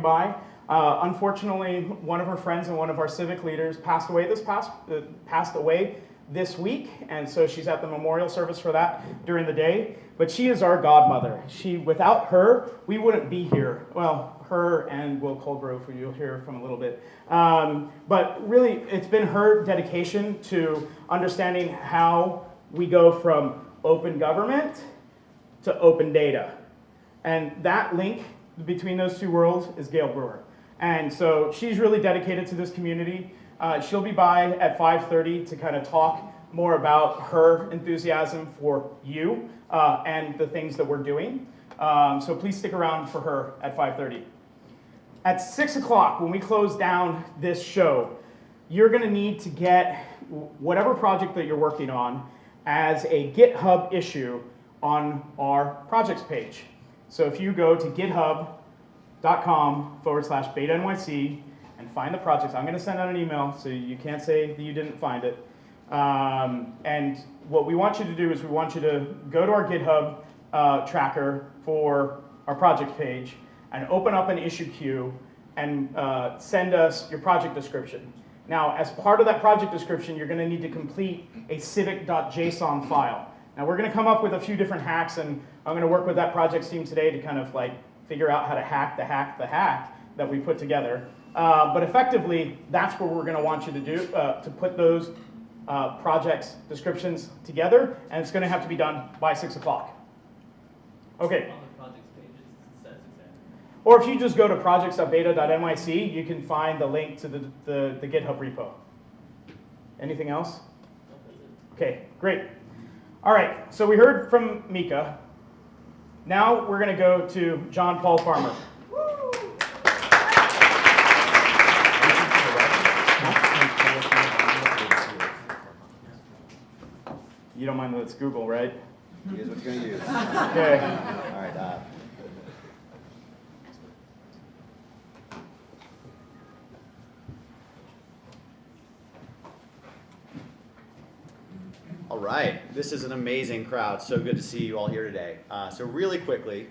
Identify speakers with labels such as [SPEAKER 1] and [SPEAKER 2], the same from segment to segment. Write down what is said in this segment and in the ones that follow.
[SPEAKER 1] by. Unfortunately, one of her friends and one of our civic leaders passed away this week, and so she's at the memorial service for that during the day. But she is our godmother. Without her, we wouldn't be here. Well, her and Will Colgrove, who you'll hear from a little bit. But really, it's been her dedication to understanding how we go from open government to open data. And that link between those two worlds is Gail Brewer. And so she's really dedicated to this community. She'll be by at 5:30 to kind of talk more about her enthusiasm for you and the things that we're doing. So please stick around for her at 5:30. At 6 o'clock, when we close down this show, you're going to need to get whatever project that you're working on as a GitHub issue on our projects page. So if you go to github.com/beta NYC and find the projects, I'm going to send out an email so you can't say that you didn't find it. And what we want you to do is we want you to go to our GitHub tracker for our project page and open up an issue queue and send us your project description. Now, as part of that project description, you're going to need to complete a civic.json file. Now, we're going to come up with a few different hacks, and I'm going to work with that projects team today to kind of like figure out how to hack the hack that we put together. But effectively, that's what we're going to want you to do, to put those projects descriptions together, and it's going to have to be done by 6 o'clock. Okay.
[SPEAKER 2] On the projects page, it says exactly.
[SPEAKER 1] Or if you just go to projects.beta.nyc, you can find the link to the GitHub repo. Anything else? Okay, great. All right, so we heard from Mika. Now we're going to go to John Paul Farmer. You don't mind that it's Google, right?
[SPEAKER 3] Here's what you're going to use.
[SPEAKER 1] Okay.
[SPEAKER 3] All right. All right, this is an amazing crowd. So good to see you all here today. So really quickly,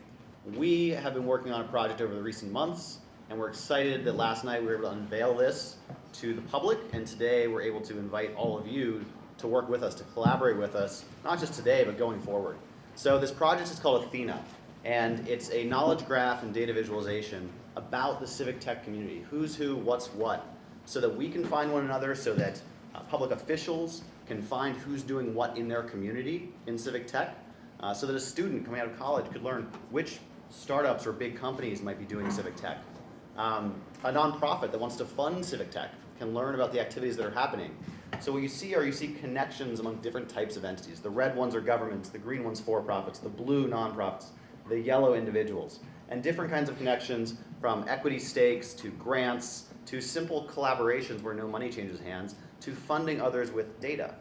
[SPEAKER 3] we have been working on a project over the recent months, and we're excited that last night we were able to unveil this to the public, and today we're able to invite all of you to work with us, to collaborate with us, not just today, but going forward. So this project is called Athena, and it's a knowledge graph and data visualization about the civic tech community, who's who, what's what, so that we can find one another, so that public officials can find who's doing what in their community in civic tech, so that a student coming out of college could learn which startups or big companies might be doing civic tech. A nonprofit that wants to fund civic tech can learn about the activities that are happening. So what you see connections among different types of entities. The red ones are governments, the green ones for-profits, the blue nonprofits, the yellow individuals, and different kinds of connections from equity stakes to grants to simple collaborations where no money changes hands to funding others with data.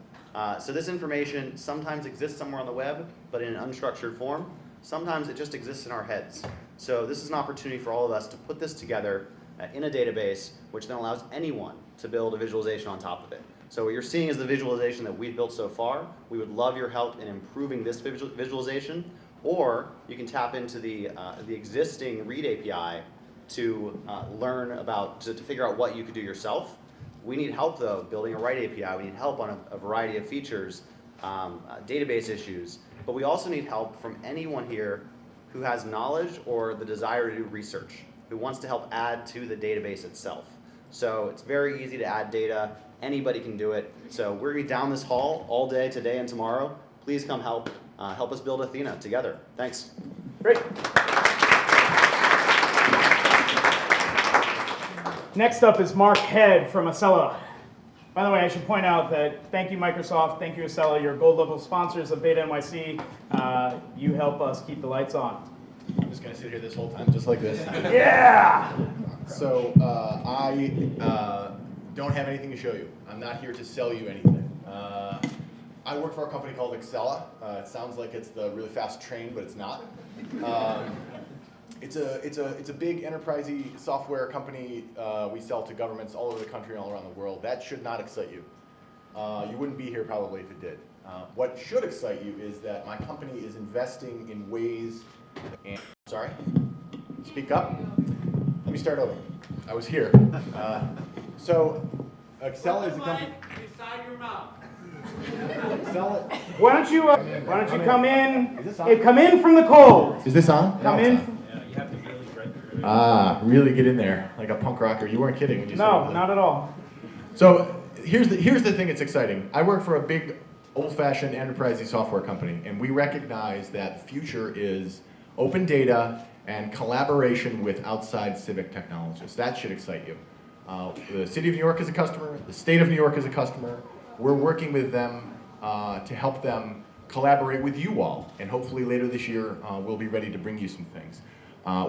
[SPEAKER 3] So this information sometimes exists somewhere on the web, but in an unstructured form. Sometimes it just exists in our heads. So this is an opportunity for all of us to put this together in a database, which then allows anyone to build a visualization on top of it. So what you're seeing is the visualization that we've built so far. We would love your help in improving this visualization, or you can tap into the existing Read API to learn about, to figure out what you could do yourself. We need help though building a Write API. We need help on a variety of features, database issues, but we also need help from anyone here who has knowledge or the desire to do research, who wants to help add to the database itself. So it's very easy to add data. Anybody can do it. So we're going to be down this hall all day today and tomorrow. Please come help us build Athena together. Thanks.
[SPEAKER 1] Great. Next up is Mark Head from Acela. By the way, I should point out that thank you Microsoft, thank you Acela, you're gold level sponsors of Beta NYC. You help us keep the lights on.
[SPEAKER 4] I'm just going to sit here this whole time, just like this.
[SPEAKER 1] Yeah!
[SPEAKER 4] So I don't have anything to show you. I'm not here to sell you anything. I work for a company called Acela. It sounds like it's the really fast train, but it's not. It's a big enterprise-y software company. We sell to governments all over the country and all around the world. That should not excite you. You wouldn't be here probably if it did. What should excite you is that my company is investing in ways. Sorry? Speak up. Let me start over. I was here. So, Excel is a company.
[SPEAKER 2] Beside your mouth.
[SPEAKER 4] Excel.
[SPEAKER 1] Why don't you come in?
[SPEAKER 4] Is this on?
[SPEAKER 1] Come in from the cold.
[SPEAKER 4] Is this on?
[SPEAKER 1] Come
[SPEAKER 4] No, it's
[SPEAKER 1] in.
[SPEAKER 4] on.
[SPEAKER 2] Yeah, you have to really break through.
[SPEAKER 4] Really get in there like a punk rocker. You weren't kidding when you said
[SPEAKER 1] No,
[SPEAKER 4] that.
[SPEAKER 1] not at all.
[SPEAKER 4] So here's the thing that's exciting. I work for a big, old-fashioned enterprise software company, and we recognize that the future is open data and collaboration with outside civic technologists. That should excite you. The City of New York is a customer. The State of New York is a customer. We're working with them to help them collaborate with you all, and hopefully later this year we'll be ready to bring you some things.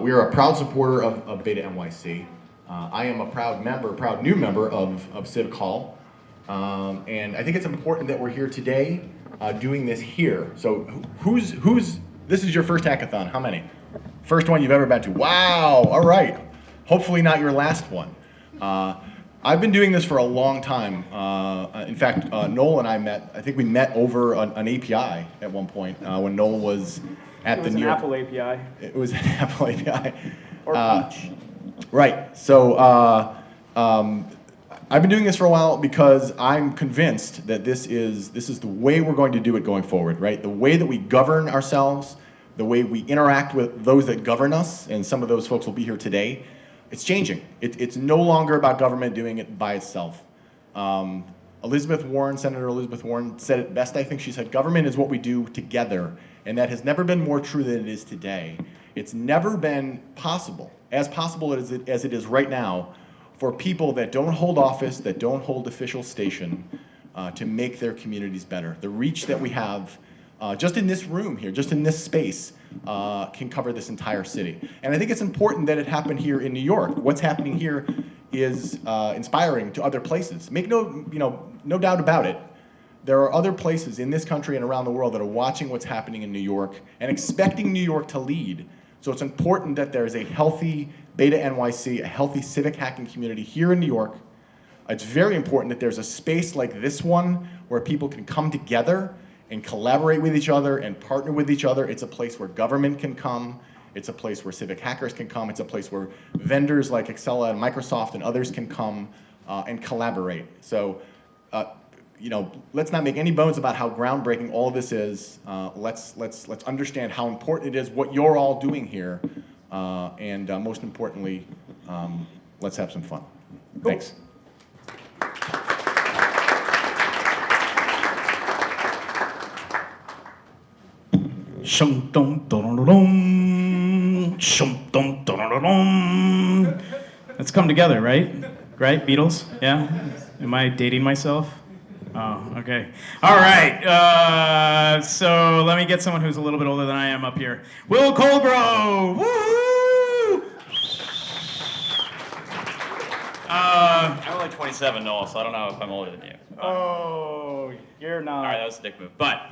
[SPEAKER 4] We are a proud supporter of Beta NYC. I am a proud new member of Civic Hall. And I think it's important that we're here today doing this here. So this is your first hackathon, how many? First one you've ever been to, wow, all right. Hopefully not your last one. I've been doing this for a long time. In fact, Noel and I met, I think we met over an API at one point when Noel was at the New York.
[SPEAKER 1] It was an Apple API.
[SPEAKER 4] It was an Apple API.
[SPEAKER 1] Or Peach.
[SPEAKER 4] Right, so I've been doing this for a while because I'm convinced that this is the way we're going to do it going forward, right? The way that we govern ourselves, the way we interact with those that govern us, and some of those folks will be here today, it's changing. It's no longer about government doing it by itself. Senator Elizabeth Warren said it best, I think. She said, government is what we do together, and that has never been more true than it is today. It's never been possible as it is right now, for people that don't hold office, that don't hold official station, to make their communities better. The reach that we have, just in this room here, just in this space, can cover this entire city. And I think it's important that it happened here in New York. What's happening here is inspiring to other places. Make no doubt about it. There are other places in this country and around the world that are watching what's happening in New York and expecting New York to lead. So it's important that there's a healthy Beta NYC, a healthy civic hacking community here in New York. It's very important that there's a space like this one where people can come together and collaborate with each other and partner with each other. It's a place where government can come. It's a place where civic hackers can come. It's a place where vendors like Excel and Microsoft and others can come and collaborate. So, let's not make any bones about how groundbreaking all of this is. Let's understand how important it is, what you're all doing here, and most importantly, let's have some fun. Thanks.
[SPEAKER 1] Let's come together, right? Right, Beatles? Yeah? Am I dating myself? Oh, okay. All right. So let me get someone who's a little bit older than I am up here. Will Colgrove! Woo!
[SPEAKER 2] I'm only 27, Noel, so I don't know if I'm older than you.
[SPEAKER 1] Oh, you're not.
[SPEAKER 2] All right, that was a dick move. But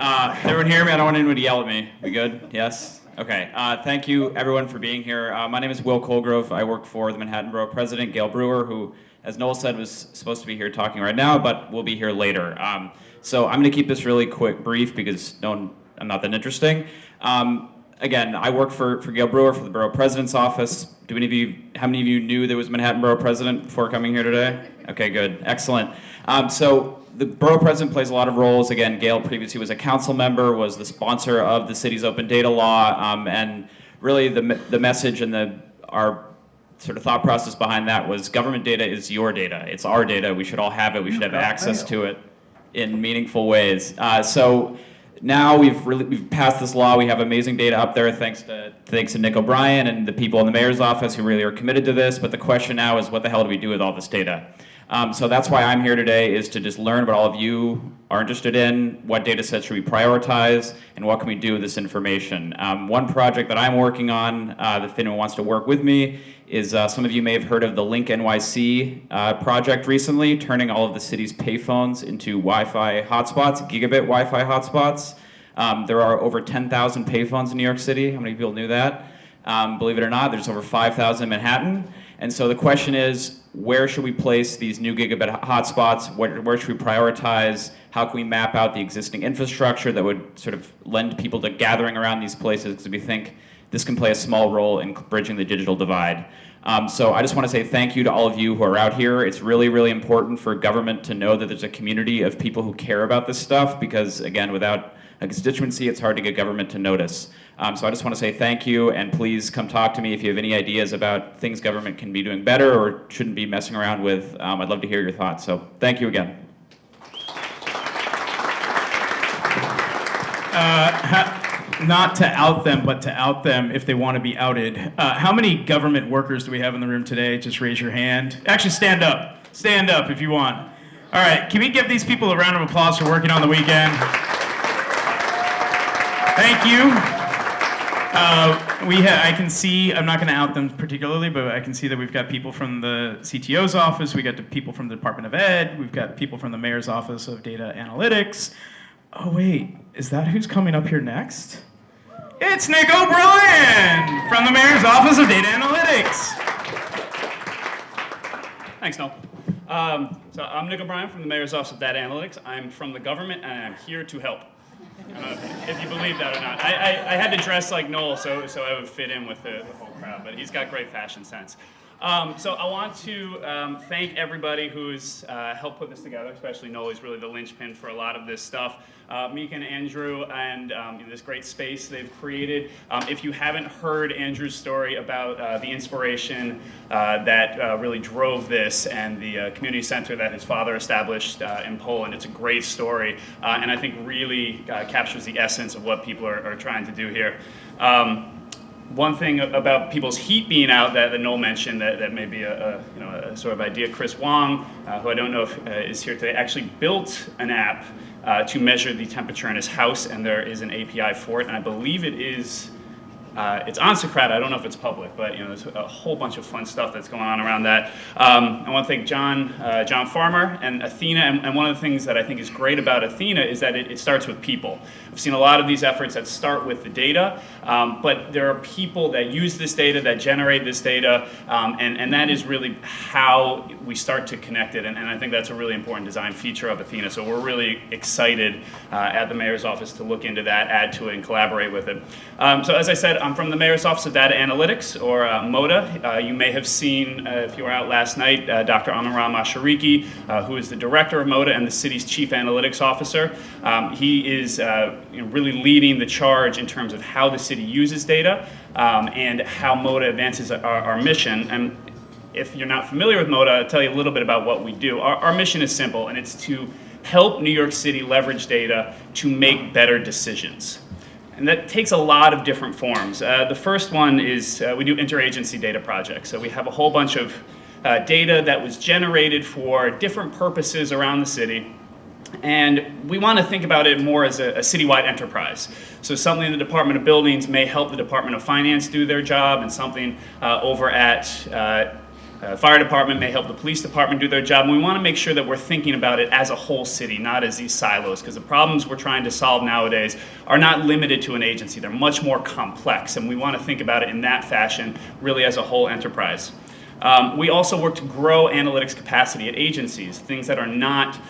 [SPEAKER 2] everyone hear me? I don't want anyone to yell at me. We good? Yes? Okay. Thank you, everyone, for being here. My name is Will Colgrove. I work for the Manhattan Borough President, Gail Brewer, who, as Noel said, was supposed to be here talking right now, but will be here later. So I'm going to keep this really brief, because I'm not that interesting. Again, I work for Gail Brewer for the Borough President's Office. How many of you knew there was Manhattan Borough President before coming here today? Okay, good, excellent. So the Borough President plays a lot of roles. Again, Gail previously was a council member, was the sponsor of the city's open data law, and really the message and our sort of thought process behind that was government data is your data. It's our data. We should all have it. We should have access to it in meaningful ways. So now we've passed this law. We have amazing data up there thanks to Nick O'Brien and the people in the mayor's office who really are committed to this. But the question now is, what the hell do we do with all this data? So that's why I'm here today, is to just learn what all of you are interested in, what data sets should we prioritize, and what can we do with this information. One project that I'm working on, if anyone wants to work with me, is some of you may have heard of the Link NYC project recently, turning all of the city's payphones into Wi-Fi hotspots, gigabit Wi-Fi hotspots. There are over 10,000 payphones in New York City. How many people knew that? Believe it or not, there's over 5,000 in Manhattan. And so the question is, where should we place these new gigabit hotspots? Where should we prioritize? How can we map out the existing infrastructure that would sort of lend people to gathering around these places? Because we think this can play a small role in bridging the digital divide. So I just want to say thank you to all of you who are out here. It's really, really important for government to know that there's a community of people who care about this stuff because, again, without a constituency, it's hard to get government to notice. So I just want to say thank you, and please come talk to me if you have any ideas about things government can be doing better or shouldn't be messing around with. I'd love to hear your thoughts. So thank you again.
[SPEAKER 1] Not to out them, but to out them if they want to be outed. How many government workers do we have in the room today? Just raise your hand. Actually, stand up. Stand up if you want. All right, can we give these people a round of applause for working on the weekend? Thank you. I can see, I'm not going to out them particularly, but I can see that we've got people from the CTO's office, we got people from the Department of Ed, we've got people from the Mayor's Office of Data Analytics. Oh wait, is that who's coming up here next? It's Nick O'Brien from the Mayor's Office of Data Analytics.
[SPEAKER 5] Thanks, Noel. So I'm Nick O'Brien from the Mayor's Office of Data Analytics. I'm from the government, and I'm here to help. If you believe that or not. I had to dress like Noel so I would fit in with the whole crowd, but he's got great fashion sense. So I want to thank everybody who's helped put this together, especially Noel. He's really the linchpin for a lot of this stuff. Mika and Andrew and this great space they've created. If you haven't heard Andrew's story about the inspiration that really drove this and the community center that his father established in Poland, it's a great story and I think really captures the essence of what people are trying to do here. One thing about people's heat being out that Noel mentioned that may be a sort of idea. Chris Wong, who I don't know if is here today, actually built an app to measure the temperature in his house, and there is an API for it, and I believe it is. It's on Socrata. I don't know if it's public, but there's a whole bunch of fun stuff that's going on around that. I want to thank John Farmer and Athena, and one of the things that I think is great about Athena is that it starts with people. I've seen a lot of these efforts that start with the data, but there are people that use this data, that generate this data, and that is really how we start to connect it, and I think that's a really important design feature of Athena, so we're really excited at the Mayor's Office to look into that, add to it, and collaborate with it. So as I said, I'm from the Mayor's Office of Data Analytics, or MODA. You may have seen, if you were out last night, Dr. Amiram Ashariki, who is the director of MODA and the city's chief analytics officer. He is really leading the charge in terms of how the city uses data and how MODA advances our mission. And if you're not familiar with MODA, I'll tell you a little bit about what we do. Our mission is simple, and it's to help New York City leverage data to make better decisions. And that takes a lot of different forms. The first one is we do interagency data projects. So we have a whole bunch of data that was generated for different purposes around the city. And we want to think about it more as a citywide enterprise. So something in the Department of Buildings may help the Department of Finance do their job, and something over at Fire department may help the police department do their job, and we want to make sure that we're thinking about it as a whole city, not as these silos, because the problems we're trying to solve nowadays are not limited to an agency. They're much more complex, and we want to think about it in that fashion, really as a whole enterprise. We also work to grow analytics capacity at agencies, things that are not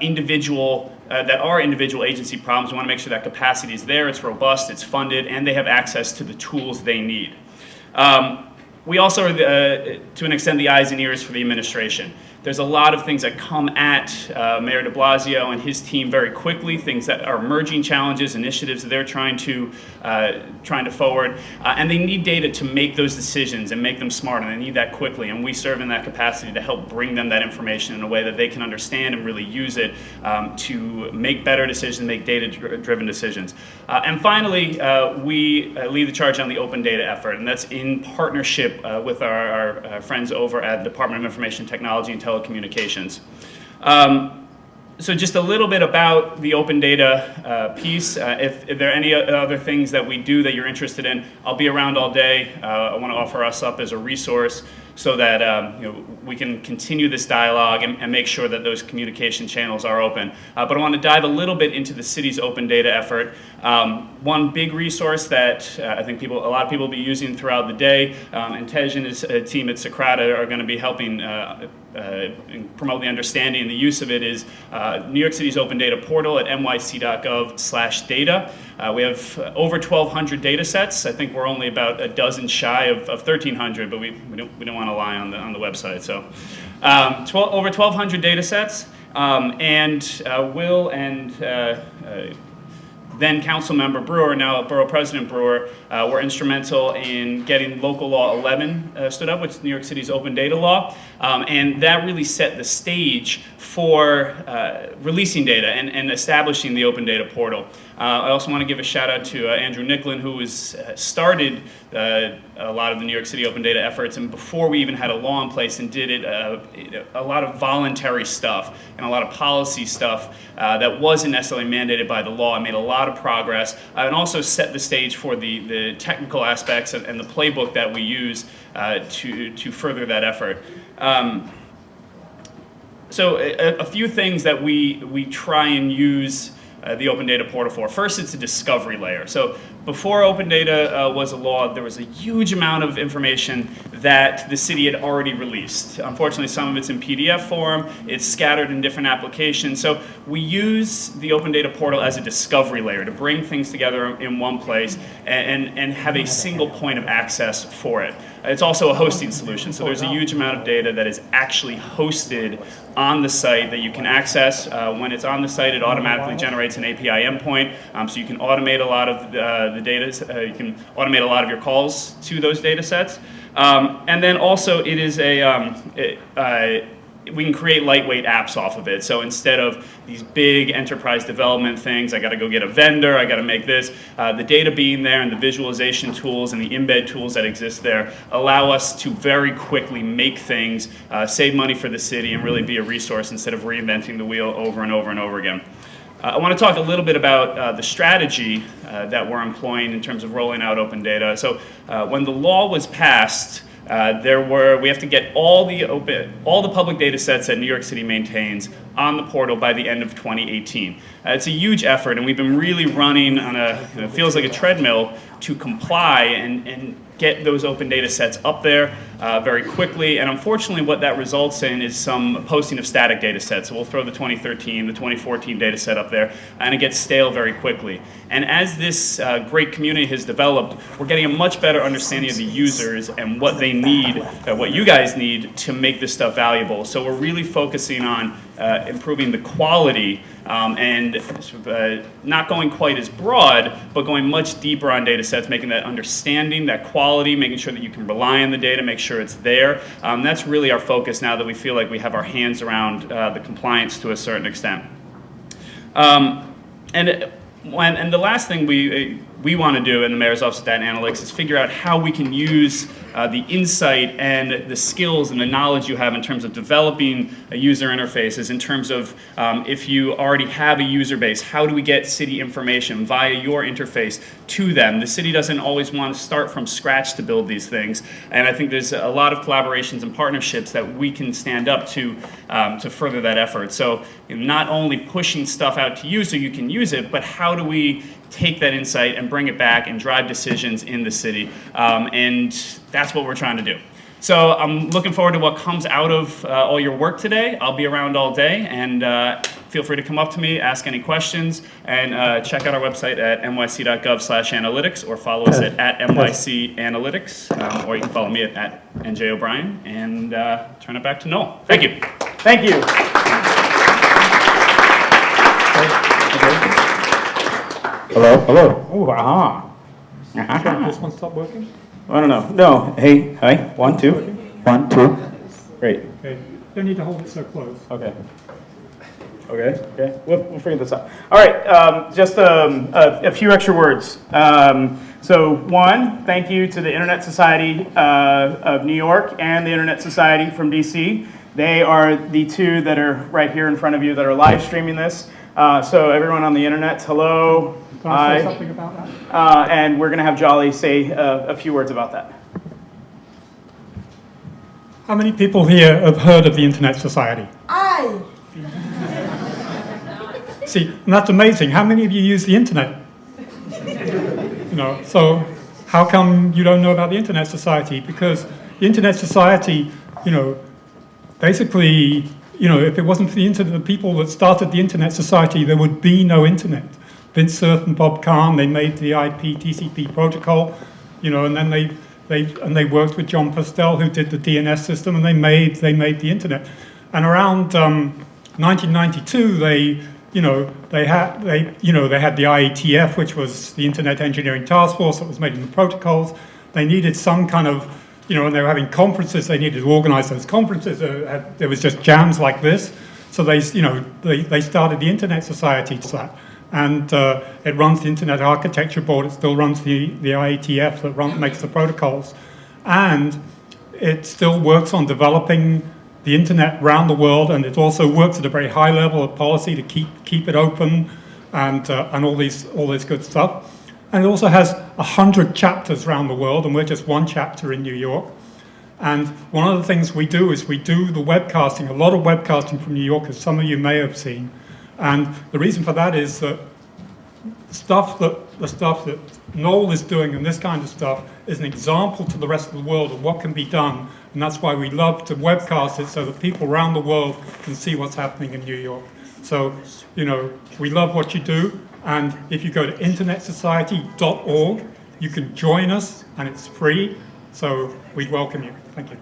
[SPEAKER 5] individual agency problems. We want to make sure that capacity is there, it's robust, it's funded, and they have access to the tools they need. We also are, to an extent, the eyes and ears for the administration. There's a lot of things that come at Mayor de Blasio and his team very quickly, things that are emerging challenges, initiatives that they're trying to forward, and they need data to make those decisions and make them smart, and they need that quickly, and we serve in that capacity to help bring them that information in a way that they can understand and really use it to make better decisions, make data-driven decisions. And finally, we lead the charge on the open data effort, and that's in partnership with our friends over at the Department of Information Technology and Telecommunications. So just a little bit about the open data piece. If there are any other things that we do that you're interested in, I'll be around all day. I want to offer us up as a resource. so that we can continue this dialogue and make sure that those communication channels are open. But I want to dive a little bit into the city's open data effort. One big resource that I think a lot of people will be using throughout the day, and Tej and his team at Socrata are going to be helping promote the understanding and the use of it, is New York City's open data portal at nyc.gov/data. We have over 1,200 data sets. I think we're only about a dozen shy of 1,300, but we don't want to lie on the website. So over 1,200 data sets, and Will and then Council Member Brewer, now Borough President Brewer, were instrumental in getting Local Law 11 stood up, which is New York City's open data law, and that really set the stage for releasing data and establishing the open data portal. I also want to give a shout out to Andrew Nicklin, who started a lot of the New York City open data efforts, and before we even had a law in place, and did it a lot of voluntary stuff and a lot of policy stuff that wasn't necessarily mandated by the law, and made a lot of progress, and also set the stage for the technical aspects and the playbook that we use to further that effort. So a few things that we try and use the open data portal for. First, it's a discovery layer. So before open data was a law, there was a huge amount of information that the city had already released. Unfortunately, some of it's in PDF form, it's scattered in different applications. So we use the open data portal as a discovery layer to bring things together in one place and have a single point of access for it. It's also a hosting solution, so there's a huge amount of data that is actually hosted on the site that you can access. When it's on the site, it automatically generates an API endpoint, so you can automate a lot of the data. You can automate a lot of your calls to those data sets. And then also it is we can create lightweight apps off of it. So instead of these big enterprise development things, I got to go get a vendor, I got to make this, the data being there and the visualization tools and the embed tools that exist there allow us to very quickly make things, save money for the city, and really be a resource instead of reinventing the wheel over and over and over again. I want to talk a little bit about the strategy that we're employing in terms of rolling out open data. So when the law was passed, we have to get all the public data sets that New York City maintains on the portal by the end of 2018. It's a huge effort, and we've been really running on it feels like a treadmill to comply and get those open data sets up there very quickly. And unfortunately, what that results in is some posting of static data sets. So we'll throw the 2013, the 2014 data set up there, and it gets stale very quickly. And as this great community has developed, we're getting a much better understanding of the users and what they need, what you guys need to make this stuff valuable. So we're really focusing on improving the quality and not going quite as broad, but going much deeper on data sets, making that understanding, that quality, making sure that you can rely on the data, make sure it's there. That's really our focus now that we feel like we have our hands around the compliance to a certain extent. And the last thing we want to do in the Mayor's Office of Data Analytics is figure out how we can use the insight and the skills and the knowledge you have in terms of developing user interfaces, in terms of if you already have a user base, how do we get city information via your interface to them? The city doesn't always want to start from scratch to build these things, and I think there's a lot of collaborations and partnerships that we can stand up to further that effort. So not only pushing stuff out to you so you can use it, but how do we take that insight and bring it back and drive decisions in the city, and that's what we're trying to do. So I'm looking forward to what comes out of all your work today. I'll be around all day, and feel free to come up to me, ask any questions, and check out our website at nyc.gov/analytics, or follow us at NYC Analytics, or you can follow me at NJ O'Brien, and turn it back to Noel. Thank you.
[SPEAKER 1] Thank you. Hello? Hello. Ooh, aha.
[SPEAKER 6] This one stop working?
[SPEAKER 1] I don't know. No. Hey, hi. 1, 2. 1, 2. Great.
[SPEAKER 6] Okay. Don't need to hold it so close.
[SPEAKER 1] Okay. Okay. We'll figure this out. All right. Just a few extra words. So one, thank you to the Internet Society of New York and the Internet Society from DC. They are the two that are right here in front of you that are live streaming this. So everyone on the internet, hello.
[SPEAKER 6] Can I say something about that?
[SPEAKER 1] And we're going to have Jolly say a few words about that.
[SPEAKER 6] How many people here have heard of the Internet Society?
[SPEAKER 7] Aye.
[SPEAKER 6] See, and that's amazing. How many of you use the internet? So how come you don't know about the Internet Society? Because the Internet Society, basically, if it wasn't for the people that started the Internet Society, there would be no internet. Vince Cerf and Bob Kahn, they made the IP TCP protocol, and then they worked with John Postel, who did the DNS system, and they made the internet. And around 1992, they had the IETF, which was the Internet Engineering Task Force that was making the protocols. They needed some kind of, and they were having conferences. They needed to organize those conferences. There was just jams like this. So they started the Internet Society to that. And it runs the Internet Architecture Board. It still runs the IETF that makes the protocols. And it still works on developing the internet around the world, and it also works at a very high level of policy to keep it open and all this good stuff. And it also has 100 chapters around the world, and we're just one chapter in New York. And one of the things we do is we do the webcasting, a lot of webcasting from New York, as some of you may have seen. And the reason for that is that the stuff that Noel is doing and this kind of stuff is an example to the rest of the world of what can be done. And that's why we love to webcast it so that people around the world can see what's happening in New York. So, we love what you do. And if you go to internetsociety.org, you can join us, and it's free. So we welcome you. Thank you.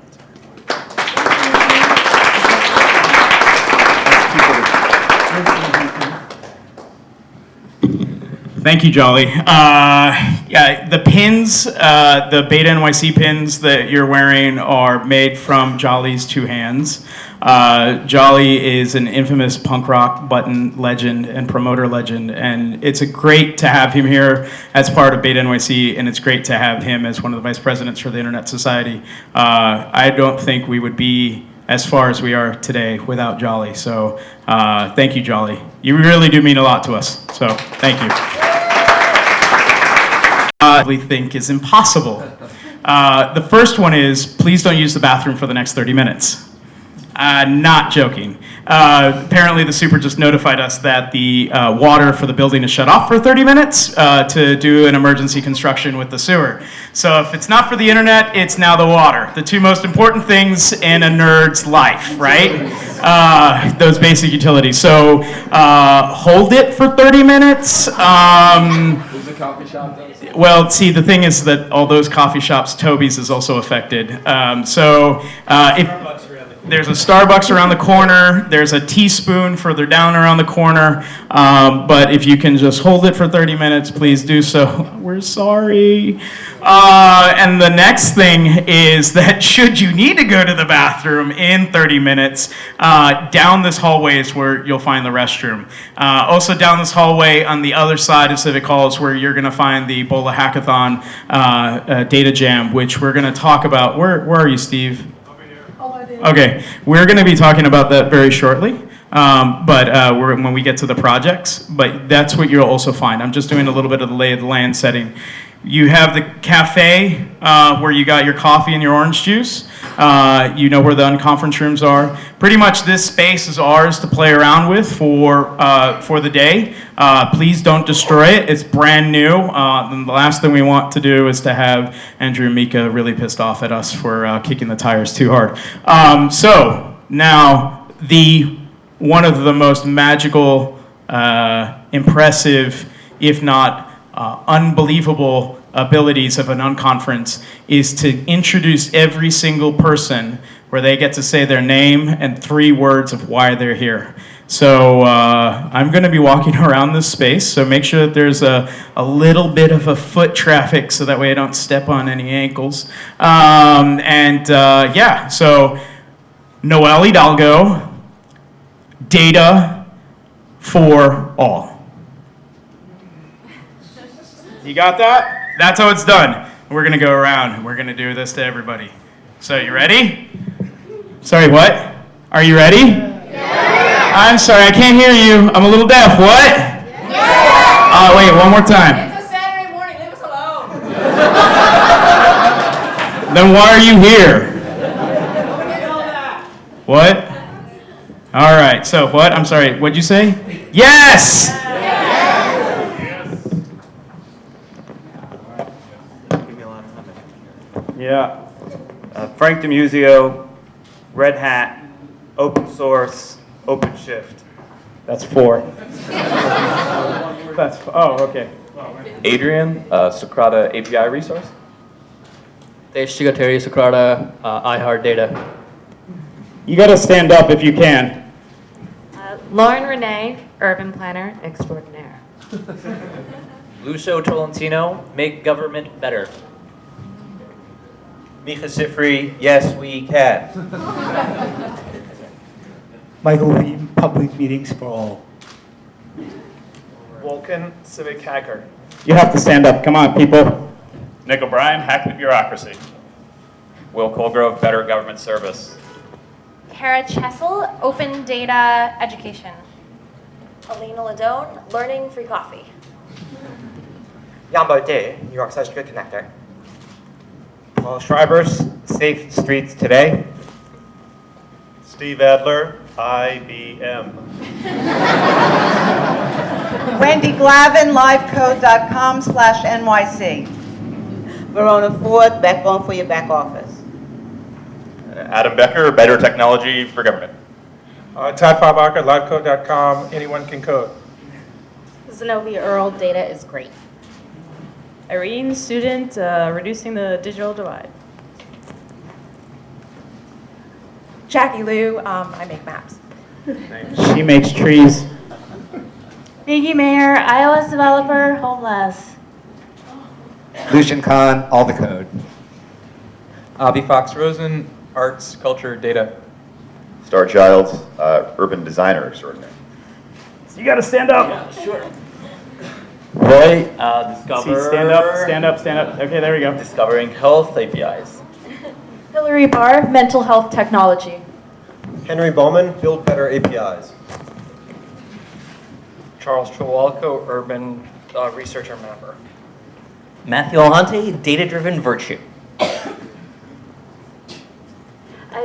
[SPEAKER 1] Thank you, Jolly. Yeah, the pins, the Beta NYC pins that you're wearing are made from Jolly's two hands. Jolly is an infamous punk rock button legend and promoter legend, and it's great to have him here as part of Beta NYC, and it's great to have him as one of the vice presidents for the Internet Society. I don't think we would be as far as we are today without Jolly, so thank you, Jolly. You really do mean a lot to us, so thank you. I think is impossible. The first one is, please don't use the bathroom for the next 30 minutes. Not joking. Apparently the super just notified us that the water for the building is shut off for 30 minutes to do an emergency construction with the sewer. So if it's not for the internet, it's now the water. The two most important things in a nerd's life, right? Those basic utilities. So hold it for 30 minutes.
[SPEAKER 8] There's a coffee shop does.
[SPEAKER 1] Well, see, the thing is that all those coffee shops, Toby's is also affected. If there's a Starbucks around the corner, there's a Teaspoon further down around the corner, but if you can just hold it for 30 minutes, please do so. We're sorry. And the next thing is that should you need to go to the bathroom in 30 minutes, down this hallway is where you'll find the restroom. Also down this hallway on the other side of Civic Hall is where you're going to find the Ebola Hackathon data jam, which we're going to talk about. Where are you, Steve? Okay, we're going to be talking about that very shortly, when we get to the projects, but that's what you'll also find. I'm just doing a little bit of the lay of the land setting. You have the cafe where you got your coffee and your orange juice. You know where the unconference rooms are. Pretty much this space is ours to play around with for the day. Please don't destroy it. It's brand new. And the last thing we want to do is to have Andrew and Mika really pissed off at us for kicking the tires too hard. So now one of the most magical, impressive, if not unbelievable abilities of an unconference is to introduce every single person where they get to say their name and 3 words of why they're here. So I'm going to be walking around this space, so make sure that there's a little bit of a foot traffic so that way I don't step on any ankles. So Noel Hidalgo, data for all. You got that? That's how it's done. We're going to go around and we're going to do this to everybody. So you ready? Sorry, what? Are you ready? Yeah. I'm sorry, I can't hear you. I'm a little deaf. What? Yeah. Wait, one more time.
[SPEAKER 7] It's a Saturday morning. Leave us alone.
[SPEAKER 1] Then why are you here?
[SPEAKER 2] What? All right, so what? I'm sorry, what'd you say? Yes!
[SPEAKER 9] Yeah. Frank DiMuzio, Red Hat, Open Source, OpenShift.
[SPEAKER 1] That's 4. Oh, okay.
[SPEAKER 8] Adrian, Socrata API resource.
[SPEAKER 10] Shigateri Socrata, iHeart Data.
[SPEAKER 1] You got to stand up if you can.
[SPEAKER 11] Lauren Renee, urban planner extraordinaire.
[SPEAKER 10] Lucio Tolentino, make government better.
[SPEAKER 9] Micha Sifri, yes, we can.
[SPEAKER 12] Michael Weem, public meetings for all.
[SPEAKER 9] Vulcan, civic hacker.
[SPEAKER 1] You have to stand up. Come on, people.
[SPEAKER 5] Nick O'Brien, hack the bureaucracy.
[SPEAKER 2] Will Colgrove, better government service.
[SPEAKER 11] Kara Chessel, open data education.
[SPEAKER 7] Alina Ladone, learning free coffee.
[SPEAKER 9] Yambo Day, New York Central Connector. Paul Schreiber's, safe streets today. Steve Adler, IBM.
[SPEAKER 13] Wendy Glavin, livecode.com/NYC. Verona Ford, backbone for your back office.
[SPEAKER 9] Adam Becker, better technology for government. Todd Fabacher, livecode.com, anyone can code.
[SPEAKER 11] Zenobia Earl, data is great.
[SPEAKER 14] Irene, student, reducing the digital divide.
[SPEAKER 7] Jackie Liu, I make maps.
[SPEAKER 1] She makes trees.
[SPEAKER 11] Maggie Mayer, iOS developer, homeless.
[SPEAKER 8] Lucian Khan, all the code.
[SPEAKER 10] Avi Fox Rosen, arts, culture, data.
[SPEAKER 4] Star Childs, urban designer extraordinary.
[SPEAKER 1] So you got to stand up.
[SPEAKER 10] Roy,
[SPEAKER 1] See,
[SPEAKER 10] discover.
[SPEAKER 1] stand up, stand up, stand up. Okay, there we go.
[SPEAKER 10] Discovering health APIs.
[SPEAKER 14] Hillary Barr, mental health technology.
[SPEAKER 9] Henry Bowman, build better APIs.
[SPEAKER 10] Charles Chowalko, urban researcher mapper.
[SPEAKER 13] Matthew Alhante, data-driven virtue.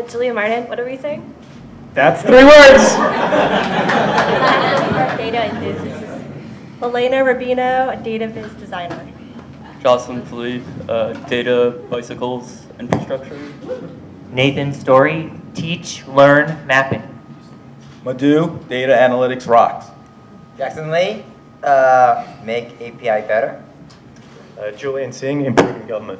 [SPEAKER 11] Julia Martin, what are we saying?
[SPEAKER 1] That's 3 words.
[SPEAKER 11] Data and business. Elena Rubino, a data viz designer.
[SPEAKER 10] Jocelyn Philippe, data, bicycles, infrastructure.
[SPEAKER 13] Nathan Story, teach, learn, mapping.
[SPEAKER 9] Madhu, data analytics rocks.
[SPEAKER 13] Jackson Lee, make API better.
[SPEAKER 9] Julian Singh, improving government.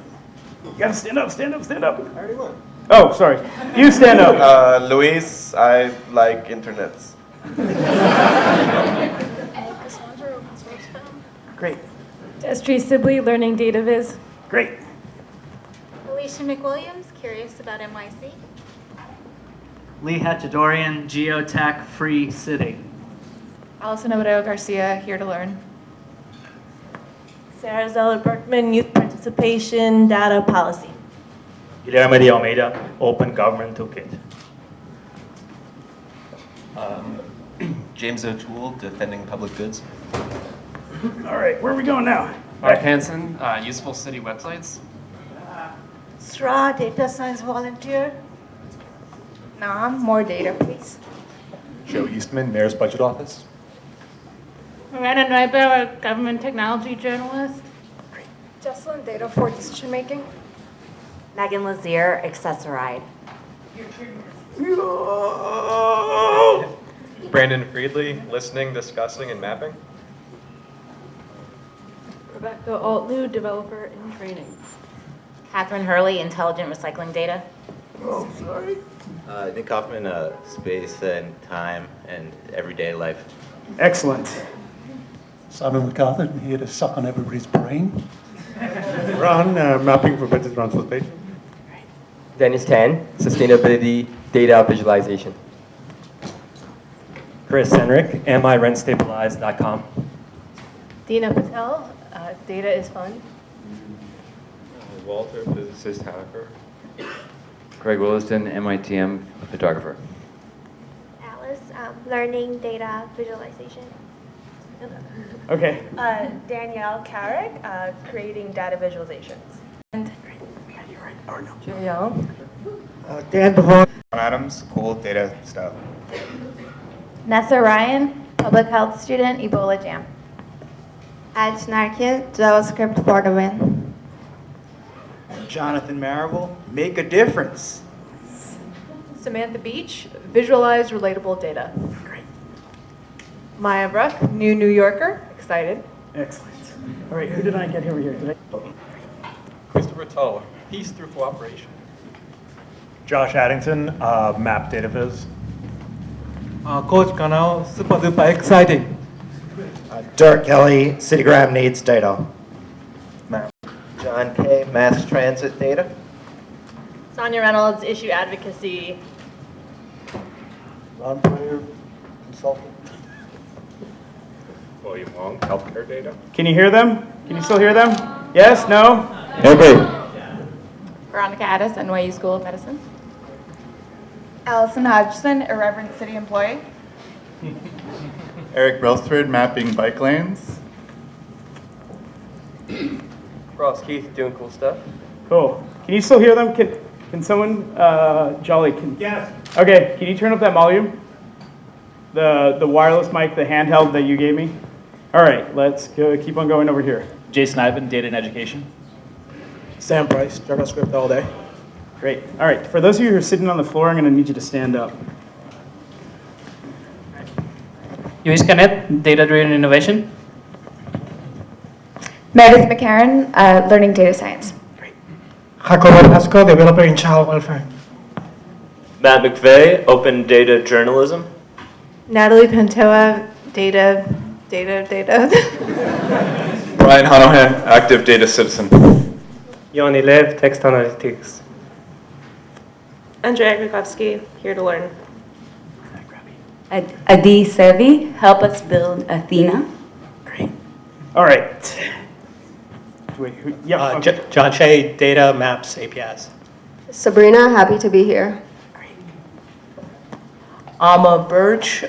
[SPEAKER 1] You got to stand up, stand up, stand up. I already won. Oh, sorry. You stand up.
[SPEAKER 9] Luis, I like internets.
[SPEAKER 1] Great,
[SPEAKER 14] Destry Sibley, learning data viz.
[SPEAKER 1] great.
[SPEAKER 11] Alicia McWilliams, curious about NYC.
[SPEAKER 13] Lee Hatchadorian, geotech, free city.
[SPEAKER 14] Allison Abreu Garcia, here to learn.
[SPEAKER 11] Sarah Zeller Berkman, youth participation, data policy.
[SPEAKER 9] Guilherme de Almeida, open government toolkit.
[SPEAKER 8] James O'Toole, defending public goods.
[SPEAKER 1] All right, where are we going now?
[SPEAKER 10] Mark Hansen, useful city websites.
[SPEAKER 7] Sra, data science volunteer.
[SPEAKER 11] Nam, more data, please.
[SPEAKER 9] Joe Eastman, Mayor's Budget Office.
[SPEAKER 11] Miranda Neubauer, a government technology journalist.
[SPEAKER 7] Jocelyn, data for decision making.
[SPEAKER 11] Megan Lazier, accessoride.
[SPEAKER 9] Brandon Friedley, listening, discussing, and mapping.
[SPEAKER 14] Rebecca Altlew, developer in training.
[SPEAKER 11] Catherine Hurley, intelligent recycling data.
[SPEAKER 15] Nick Kaufman, space and time and everyday life.
[SPEAKER 1] Excellent.
[SPEAKER 12] Simon McArthur, I'm here to suck on everybody's brain.
[SPEAKER 9] Ron, mapping for better transportation.
[SPEAKER 10] Dennis Tan, sustainability, data visualization.
[SPEAKER 9] Chris Henrik, AmIRentStabilized.com.
[SPEAKER 14] Dina Patel, data is fun.
[SPEAKER 8] Walter, physicist, hacker.
[SPEAKER 15] Craig Williston, MITM photographer.
[SPEAKER 11] Alice, learning data visualization.
[SPEAKER 1] Okay.
[SPEAKER 14] Danielle Carrick, creating data visualizations. And
[SPEAKER 1] Yeah, you're right. Or no.
[SPEAKER 14] Jill Young,
[SPEAKER 8] John Adams, cool data stuff.
[SPEAKER 14] Nessa Ryan, public health student, Ebola Jam.
[SPEAKER 11] Alex Narkin, JavaScript for the win.
[SPEAKER 8] Jonathan Marable, make a difference.
[SPEAKER 7] Samantha Beach, visualize relatable data. Great. Maya Bruck, New Yorker, excited.
[SPEAKER 1] Excellent. All right, who did I get over here? Did I?
[SPEAKER 10] Christopher Tull, peace through cooperation.
[SPEAKER 9] Josh Addington, map data viz.
[SPEAKER 10] Coach Canal, super duper exciting.
[SPEAKER 8] Dirk Kelly, Citigram needs data.
[SPEAKER 15] John K., mass transit data.
[SPEAKER 11] Sonia Reynolds, issue advocacy.
[SPEAKER 12] Ron Breyer, consultant.
[SPEAKER 9] William Long, healthcare data.
[SPEAKER 1] Can you hear them? Can you still hear them? Yes? No?
[SPEAKER 8] Okay.
[SPEAKER 7] Veronica Addis, NYU School of Medicine.
[SPEAKER 14] Allison Hodgson, irreverent city employee.
[SPEAKER 16] Eric Brelsford, mapping bike lanes.
[SPEAKER 10] Ross Keith, doing cool stuff.
[SPEAKER 1] Cool. Can you still hear them? Can someone, Jolly, can...
[SPEAKER 9] Yes.
[SPEAKER 1] Okay, can you turn up that volume? The wireless mic, the handheld that you gave me? All right, let's go, keep on going over here.
[SPEAKER 17] Jason Ivan, Data and Education.
[SPEAKER 18] Sam Price, JavaScript all day.
[SPEAKER 1] Great. All right, for those of you who are sitting on the floor, I'm going to need you to stand up.
[SPEAKER 17] Luis Canet, Data-Driven Innovation.
[SPEAKER 14] Meredith McCarran, learning data science.
[SPEAKER 18] Jacobo Pasco, developer in child welfare.
[SPEAKER 19] Matt McVeigh, Open Data Journalism.
[SPEAKER 11] Natalie Pantoa, data.
[SPEAKER 16] Brian Hanohan, active data citizen.
[SPEAKER 10] Yoni Lev, text analytics.
[SPEAKER 11] Andrea Krikowski, here to learn.
[SPEAKER 13] Adi Sevi, help us build Athena.
[SPEAKER 1] All right. Wait, who, yeah, okay.
[SPEAKER 18] John Shea, data, maps, APIs.
[SPEAKER 11] Sabrina, happy to be here.
[SPEAKER 13] Alma Birch,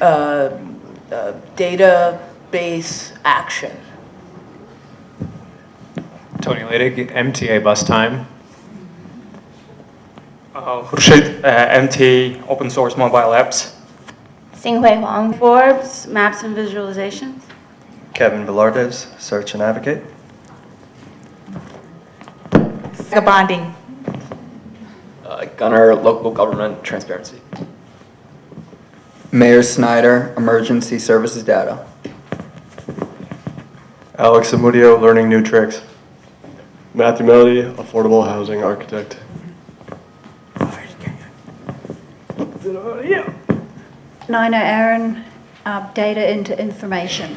[SPEAKER 13] database action.
[SPEAKER 10] Tony Ledig, MTA bus time. Khurshid, MT open source mobile apps.
[SPEAKER 11] Xinghui Huang, Forbes, maps and visualizations.
[SPEAKER 8] Kevin Velardes, search and advocate.
[SPEAKER 13] Bonding.
[SPEAKER 10] Gunner, local government transparency.
[SPEAKER 8] Mayor Snyder, emergency services data.
[SPEAKER 9] Alex Amudio, learning new tricks. Matthew Melody, affordable housing architect.
[SPEAKER 14] Nina Aaron, data into information.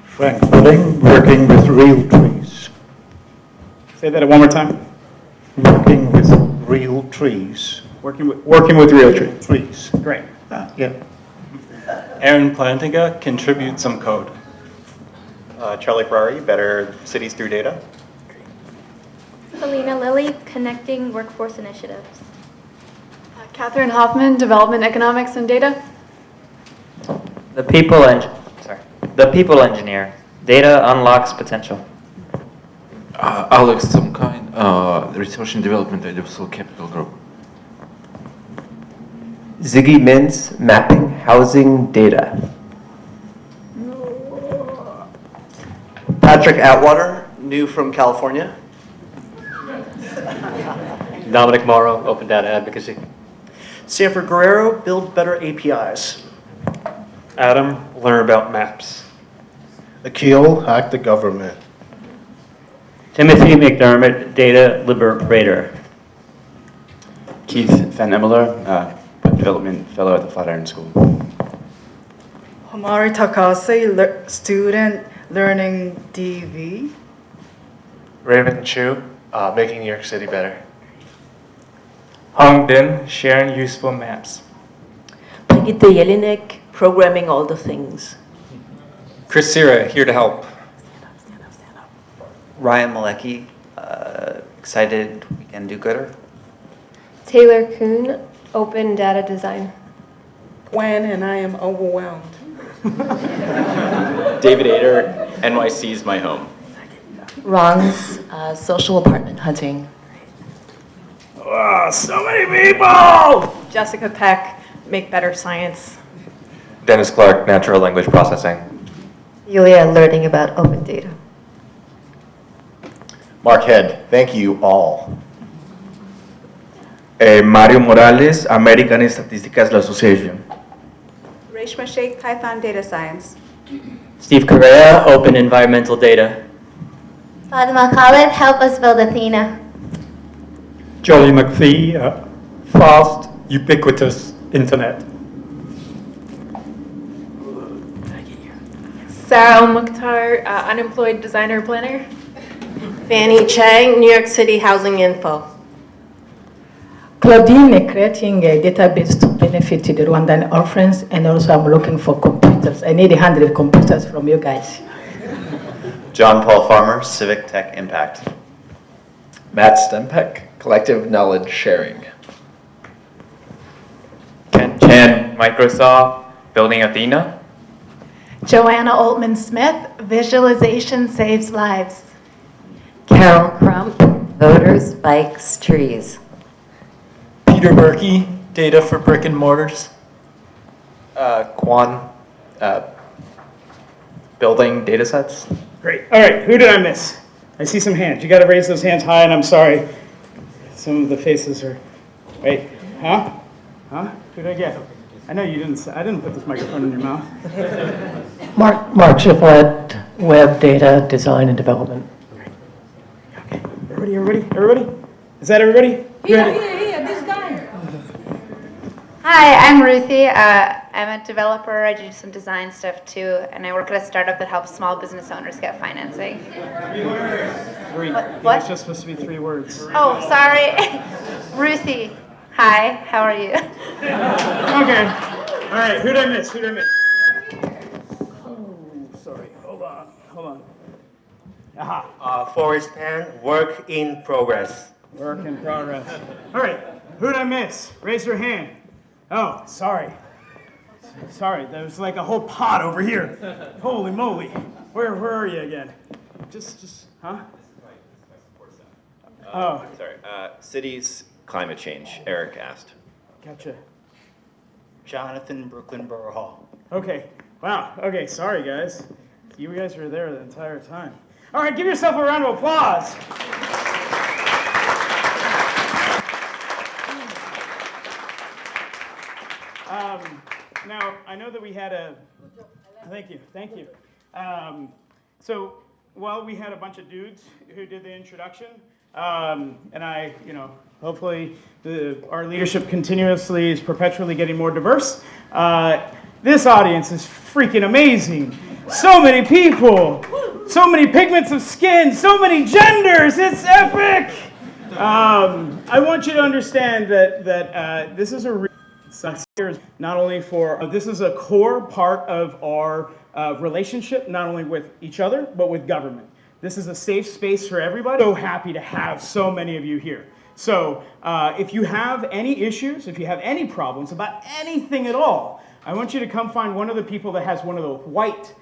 [SPEAKER 12] Frank Pudding, working with real trees.
[SPEAKER 1] Say that one more time.
[SPEAKER 12] Working with real trees.
[SPEAKER 1] Working with real
[SPEAKER 12] trees.
[SPEAKER 1] Great.
[SPEAKER 12] Yeah.
[SPEAKER 10] Aaron Plantinga, contribute some code.
[SPEAKER 8] Charlie Ferrari, better cities through data.
[SPEAKER 11] Selena Lilly, connecting workforce initiatives.
[SPEAKER 14] Catherine Hoffman, development economics and data.
[SPEAKER 17] The people engineer. Data unlocks potential.
[SPEAKER 16] Alex, some kind, research and development at Universal Capital Group.
[SPEAKER 8] Ziggy Mintz, mapping housing data.
[SPEAKER 18] Patrick Atwater, new from California.
[SPEAKER 10] Dominic Morrow, open data advocacy.
[SPEAKER 18] Sanford Guerrero, build better APIs.
[SPEAKER 10] Adam, learn about maps.
[SPEAKER 12] Akil, hack the government.
[SPEAKER 17] Timothy McDermott, Data Liberator.
[SPEAKER 10] Keith Van Emmeler, Web Development Fellow at the Flatiron School.
[SPEAKER 13] Hamari Takase, student learning DV.
[SPEAKER 9] Raymond Chu, making New York City better.
[SPEAKER 10] Hong Bin, sharing useful maps.
[SPEAKER 13] Brigitte Jelinek, programming all the things.
[SPEAKER 10] Chris Sierra, here to help.
[SPEAKER 15] Ryan Malecki, excited we can do gooder.
[SPEAKER 11] Taylor Kuhn, open data design.
[SPEAKER 13] Gwen and I am overwhelmed.
[SPEAKER 10] David Ader, NYC is my home.
[SPEAKER 13] Ron's social apartment hunting.
[SPEAKER 1] Oh, so many people!
[SPEAKER 7] Jessica Peck, make better science.
[SPEAKER 19] Dennis Clark, natural language processing.
[SPEAKER 20] Yulia, learning about open data.
[SPEAKER 4] Mark Head, thank you all.
[SPEAKER 16] Mario Morales, American Statistical Association.
[SPEAKER 7] Reshma Sheikh, Python Data Science.
[SPEAKER 17] Steve Correa, Open Environmental Data.
[SPEAKER 14] Fatima Khalid, help us build Athena.
[SPEAKER 6] Jolly McPhee, fast, ubiquitous internet.
[SPEAKER 7] Sarah Al-Mukhtar, unemployed designer planner.
[SPEAKER 20] Fanny Chang, New York City Housing Info.
[SPEAKER 21] Claudine, creating a database to benefit the Rwandan orphans, and also I'm looking for computers. I need 100 computers from you guys.
[SPEAKER 3] John Paul Farmer, Civic Tech Impact.
[SPEAKER 22] Matt Stempeck, Collective Knowledge Sharing.
[SPEAKER 17] Ken Chan, Microsoft, Building Athena.
[SPEAKER 14] Joanna Altman Smith, visualization saves lives.
[SPEAKER 20] Carol Crump, Voters, Bikes, Trees.
[SPEAKER 18] Peter Berkey, Data for Brick and Mortars.
[SPEAKER 22] Quan, Building Datasets.
[SPEAKER 1] Great. All right, who did I miss? I see some hands. You got to raise those hands high, and I'm sorry. Some of the faces are. Wait, huh? Huh? Who did I get? I know you didn't. I didn't put this microphone in your mouth.
[SPEAKER 21] Mark Shiflett, web data design and development.
[SPEAKER 1] Okay. Everybody? Is that everybody?
[SPEAKER 21] This guy.
[SPEAKER 14] Hi, I'm Ruthie. I'm a developer. I do some design stuff too, and I work at a startup that helps small business owners get financing.
[SPEAKER 1] 3 words. 3.
[SPEAKER 14] What?
[SPEAKER 1] It's just supposed to be 3 words.
[SPEAKER 14] Oh, sorry. Ruthie. Hi, how are you?
[SPEAKER 1] Okay. All right, who did I miss? Ooh, sorry. Hold on. Aha.
[SPEAKER 23] Forrest Pan, work in progress.
[SPEAKER 1] Work in progress. All right, who did I miss? Raise your hand. Oh, sorry. There's like a whole pot over here. Holy moly. Where are you again? Huh? Oh.
[SPEAKER 19] Sorry. Cities, climate change. Eric asked.
[SPEAKER 1] Gotcha.
[SPEAKER 18] Jonathan, Brooklyn Borough Hall.
[SPEAKER 1] Okay. Wow. Okay, sorry guys. You guys were there the entire time. All right, give yourself a round of applause. Now, I know that we had a, thank you. So while we had a bunch of dudes who did the introduction, and I, hopefully our leadership continuously is perpetually getting more diverse, this audience is freaking amazing. So many people, so many pigments of skin, so many genders, it's epic! I want you to understand that this is a not only for, this is a core part of our relationship, not only with each other, but with government. This is a safe space for everybody. So happy to have so many of you here. So if you have any issues, if you have any problems about anything at all, I want you to come find one of the people that has one of the white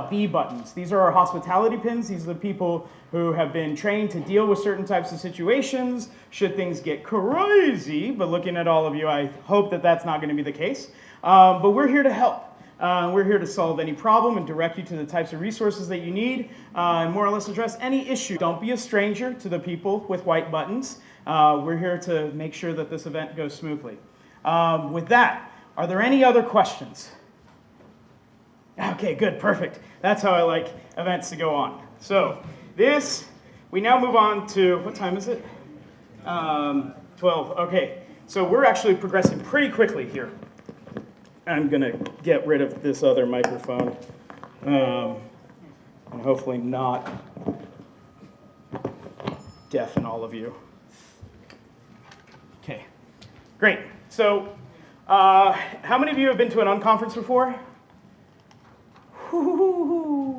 [SPEAKER 1] B buttons. These are our hospitality pins. These are the people who have been trained to deal with certain types of situations should things get crazy. But looking at all of you, I hope that that's not going to be the case. But we're here to help. We're here to solve any problem and direct you to the types of resources that you need and more or less address any issue. Don't be a stranger to the people with white buttons. We're here to make sure that this event goes smoothly. With that, are there any other questions? Okay, good, perfect. That's how I like events to go on. So we now move on to, what time is it? 12, okay. So we're actually progressing pretty quickly here. I'm gonna get rid of this other microphone and hopefully not deafen all of you. Okay, great. So how many of you have been to an unconference before? Ooh.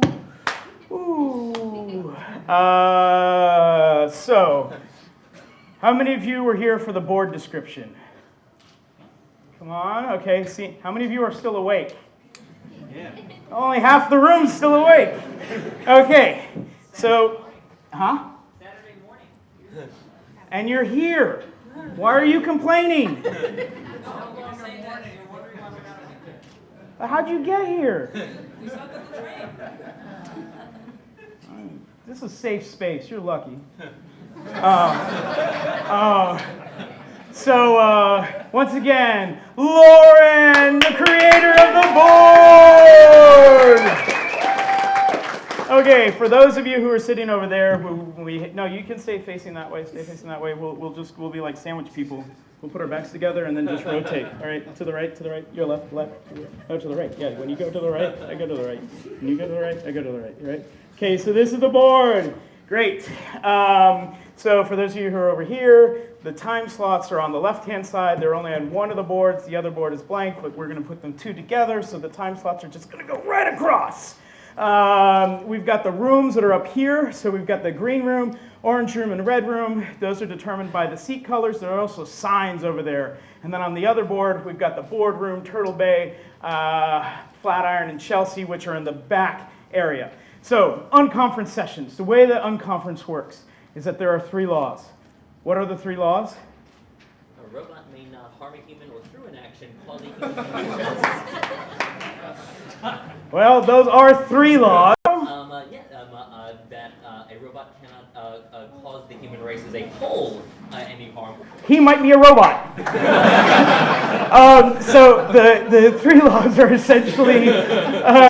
[SPEAKER 1] So, how many of you were here for the board description? Come on, okay, see, how many of you are still awake? Yeah. Only half the room's still awake. Okay, so, Saturday morning. And you're here. Why are you complaining? How'd you get here? This is safe space. You're lucky. So once again, Lauren, the creator of the board. Okay, for those of you who are sitting over there, no, you can stay facing that way. Stay facing that way. We'll be like sandwich people. We'll put our backs together and then just rotate. All right, to the right, your left, no, to the right. Yeah, when you go to the right, I go to the right. When you go to the right, I go to the right. Right? Okay, so this is the board. Great. So for those of you who are over here, the time slots are on the left-hand side. They're only on one of the boards. The other board is blank, but we're going to put them two together, so the time slots are just going to go right across. We've got the rooms that are up here. So we've got the green room, orange room, and red room. Those are determined by the seat colors. There are also signs over there. And then on the other board, we've got the boardroom, Turtle Bay, Flatiron, and Chelsea, which are in the back area. So unconference sessions. The way that unconference works is that there are 3 laws. What are the 3 laws?
[SPEAKER 17] A robot may not harm a human or through an action cause a human.
[SPEAKER 1] Well, those are 3 laws.
[SPEAKER 17] That a robot cannot cause the human race as a whole any harm.
[SPEAKER 1] He might be a robot. So the 3 laws are essentially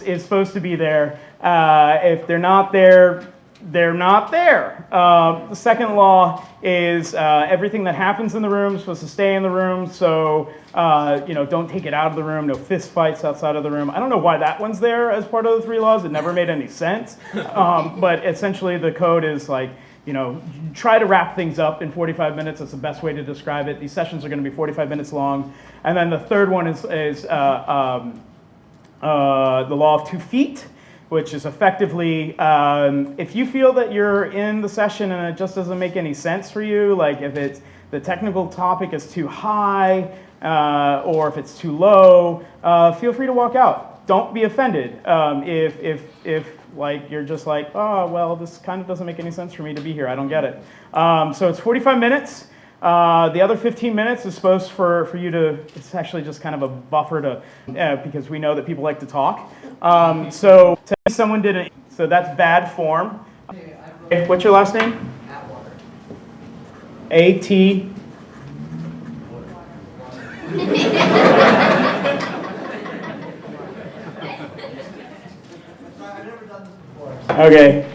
[SPEAKER 1] is supposed to be there. If they're not there, they're not there. The second law is everything that happens in the room is supposed to stay in the room. So don't take it out of the room. No fist fights outside of the room. I don't know why that one's there as part of the 3 laws. It never made any sense. But essentially, the code is like, try to wrap things up in 45 minutes. That's the best way to describe it. These sessions are going to be 45 minutes long. And then the third one is the law of 2 feet, which is effectively, if you feel that you're in the session and it just doesn't make any sense for you, like if the technical topic is too high or if it's too low, feel free to walk out. Don't be offended if like you're just like, oh, well, this kind of doesn't make any sense for me to be here. I don't get it. So it's 45 minutes. The other 15 minutes is supposed for you to, it's actually just kind of a buffer to, because we know that people like to talk. So someone did it, so that's bad form. Okay, what's your last name? A-T. Okay.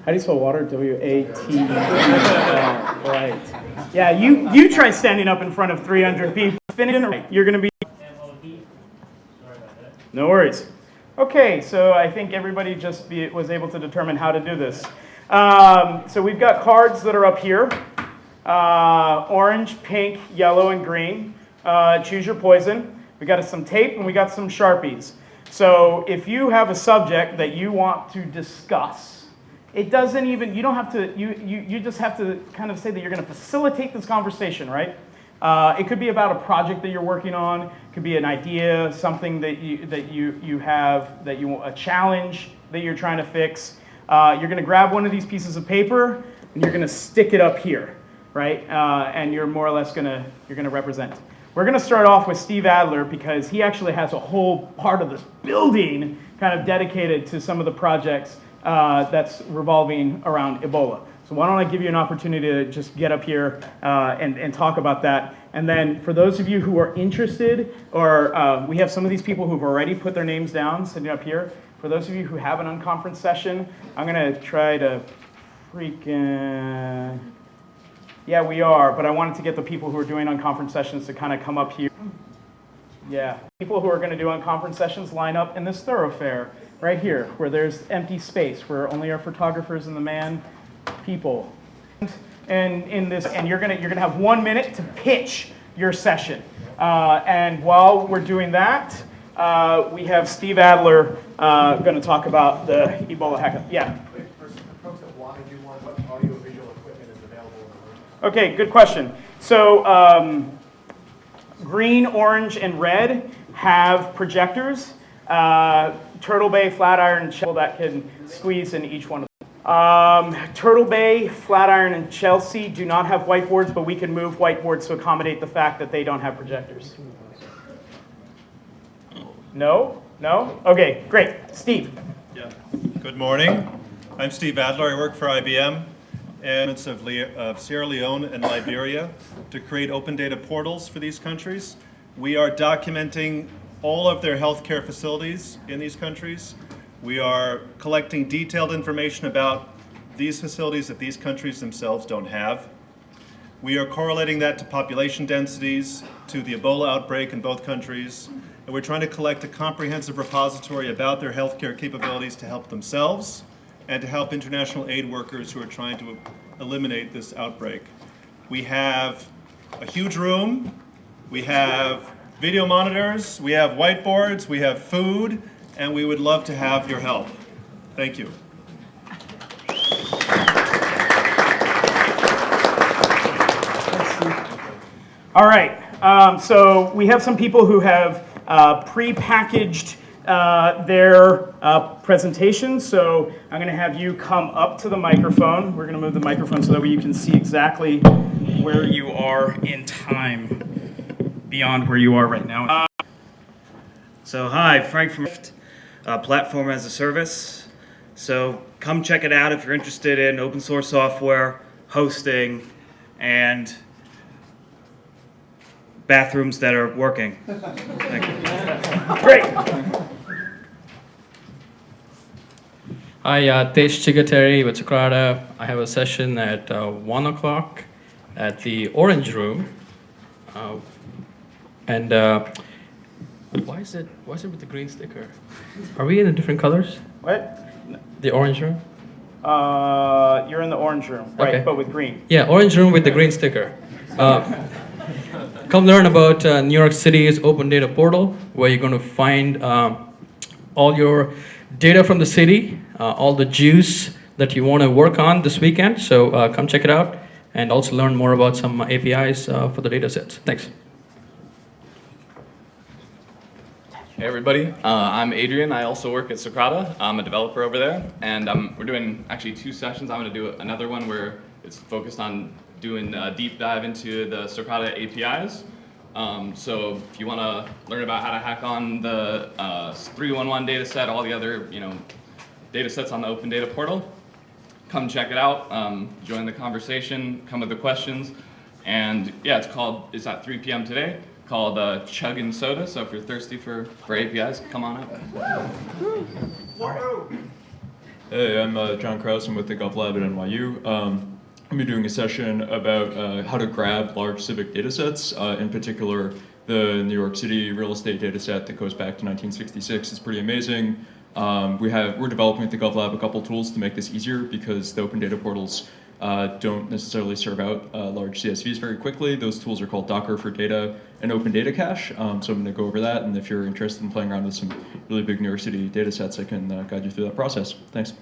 [SPEAKER 1] How do you spell water? W-A-T. Right. Yeah, you try standing up in front of 300 people. You're going to be... No worries. Okay, so I think everybody just was able to determine how to do this. So we've got cards that are up here. Orange, pink, yellow, and green. Choose your poison. We got some tape and we got some Sharpies. So if you have a subject that you want to discuss, it doesn't even, you don't have to, you just have to kind of say that you're going to facilitate this conversation, right? It could be about a project that you're working on. It could be an idea, something that you have, a challenge that you're trying to fix. You're going to grab one of these pieces of paper and you're going to stick it up here, right? And you're more or less you're going to represent. We're going to start off with Steve Adler because he actually has a whole part of this building kind of dedicated to some of the projects that's revolving around Ebola. So why don't I give you an opportunity to just get up here and talk about that. And then for those of you who are interested, or we have some of these people who've already put their names down sitting up here. For those of you who have an unconference session, I'm going to try to freaking... Yeah, we are, but I wanted to get the people who are doing unconference sessions to kind of come up here. Yeah, people who are going to do unconference sessions line up in this thoroughfare right here, where there's empty space, where only our photographers and the man people. And in this, and you're gonna have 1 minute to pitch your session. And while we're doing that, we have Steve Adler going to talk about the Ebola hackathon. Yeah.
[SPEAKER 4] For folks that want to do one, what audiovisual equipment is available in the room?
[SPEAKER 1] Okay, good question. So green, orange, and red have projectors. Turtle Bay, Flatiron, and Shell that can squeeze in each one of them. Turtle Bay, Flatiron, and Chelsea do not have whiteboards, but we can move whiteboards to accommodate the fact that they don't have projectors. No? No? Okay, great. Steve.
[SPEAKER 2] Yeah. Good morning. I'm Steve Adler. I work for IBM and of Sierra Leone and Liberia to create open data portals for these countries. We are documenting all of their healthcare facilities in these countries. We are collecting detailed information about these facilities that these countries themselves don't have. We are correlating that to population densities, to the Ebola outbreak in both countries, and we're trying to collect a comprehensive repository about their healthcare capabilities to help themselves and to help international aid workers who are trying to eliminate this outbreak. We have a huge room, we have video monitors, we have whiteboards, we have food, and we would love to have your help. Thank you.
[SPEAKER 1] All right, so we have some people who have pre-packaged their presentation, so I'm going to have you come up to the microphone. We're going to move the microphone so that way you can see exactly where you are in time beyond where you are right now.
[SPEAKER 5] So hi, Frank from Platform as a Service. So come check it out if you're interested in open source software, hosting, and bathrooms that are working. Thank you.
[SPEAKER 1] Great.
[SPEAKER 8] Hi, Tej Chigateri with Socrata. I have a session at 1 o'clock at the Orange Room. Why is it with the green sticker? Are we in the different colors?
[SPEAKER 1] What?
[SPEAKER 8] The Orange Room?
[SPEAKER 1] You're in the orange room, right,
[SPEAKER 8] Okay.
[SPEAKER 1] but with green.
[SPEAKER 8] Yeah, Orange Room with the green sticker. Come learn about New York City's open data portal, where you're going to find all your data from the city, all the juice that you want to work on this weekend. So come check it out and also learn more about some APIs for the data sets. Thanks.
[SPEAKER 24] Hey everybody, I'm Adrian. I also work at Socrata. I'm a developer over there, and we're doing actually 2 sessions. I'm going to do another one where it's focused on doing a deep dive into the Socrata APIs. So if you want to learn about how to hack on the 311 data set, all the other data sets on the Open Data Portal, come check it out. Join the conversation. Come with the questions. And yeah, it's at 3 p.m. today. Called Chuggin' Soda. So if you're thirsty for APIs, come on out.
[SPEAKER 25] Hey, I'm John Krause. I'm with the GovLab at NYU. I'm going to be doing a session about how to grab large civic data sets. In particular, the New York City real estate data set that goes back to 1966 is pretty amazing. We're developing at the GovLab a couple tools to make this easier because the open data portals don't necessarily serve out large CSVs very quickly. Those tools are called Docker for Data and Open Data Cache. So I'm going to go over that, and if you're interested in playing around with some really big New York City data sets, I can guide you through that process. Thanks.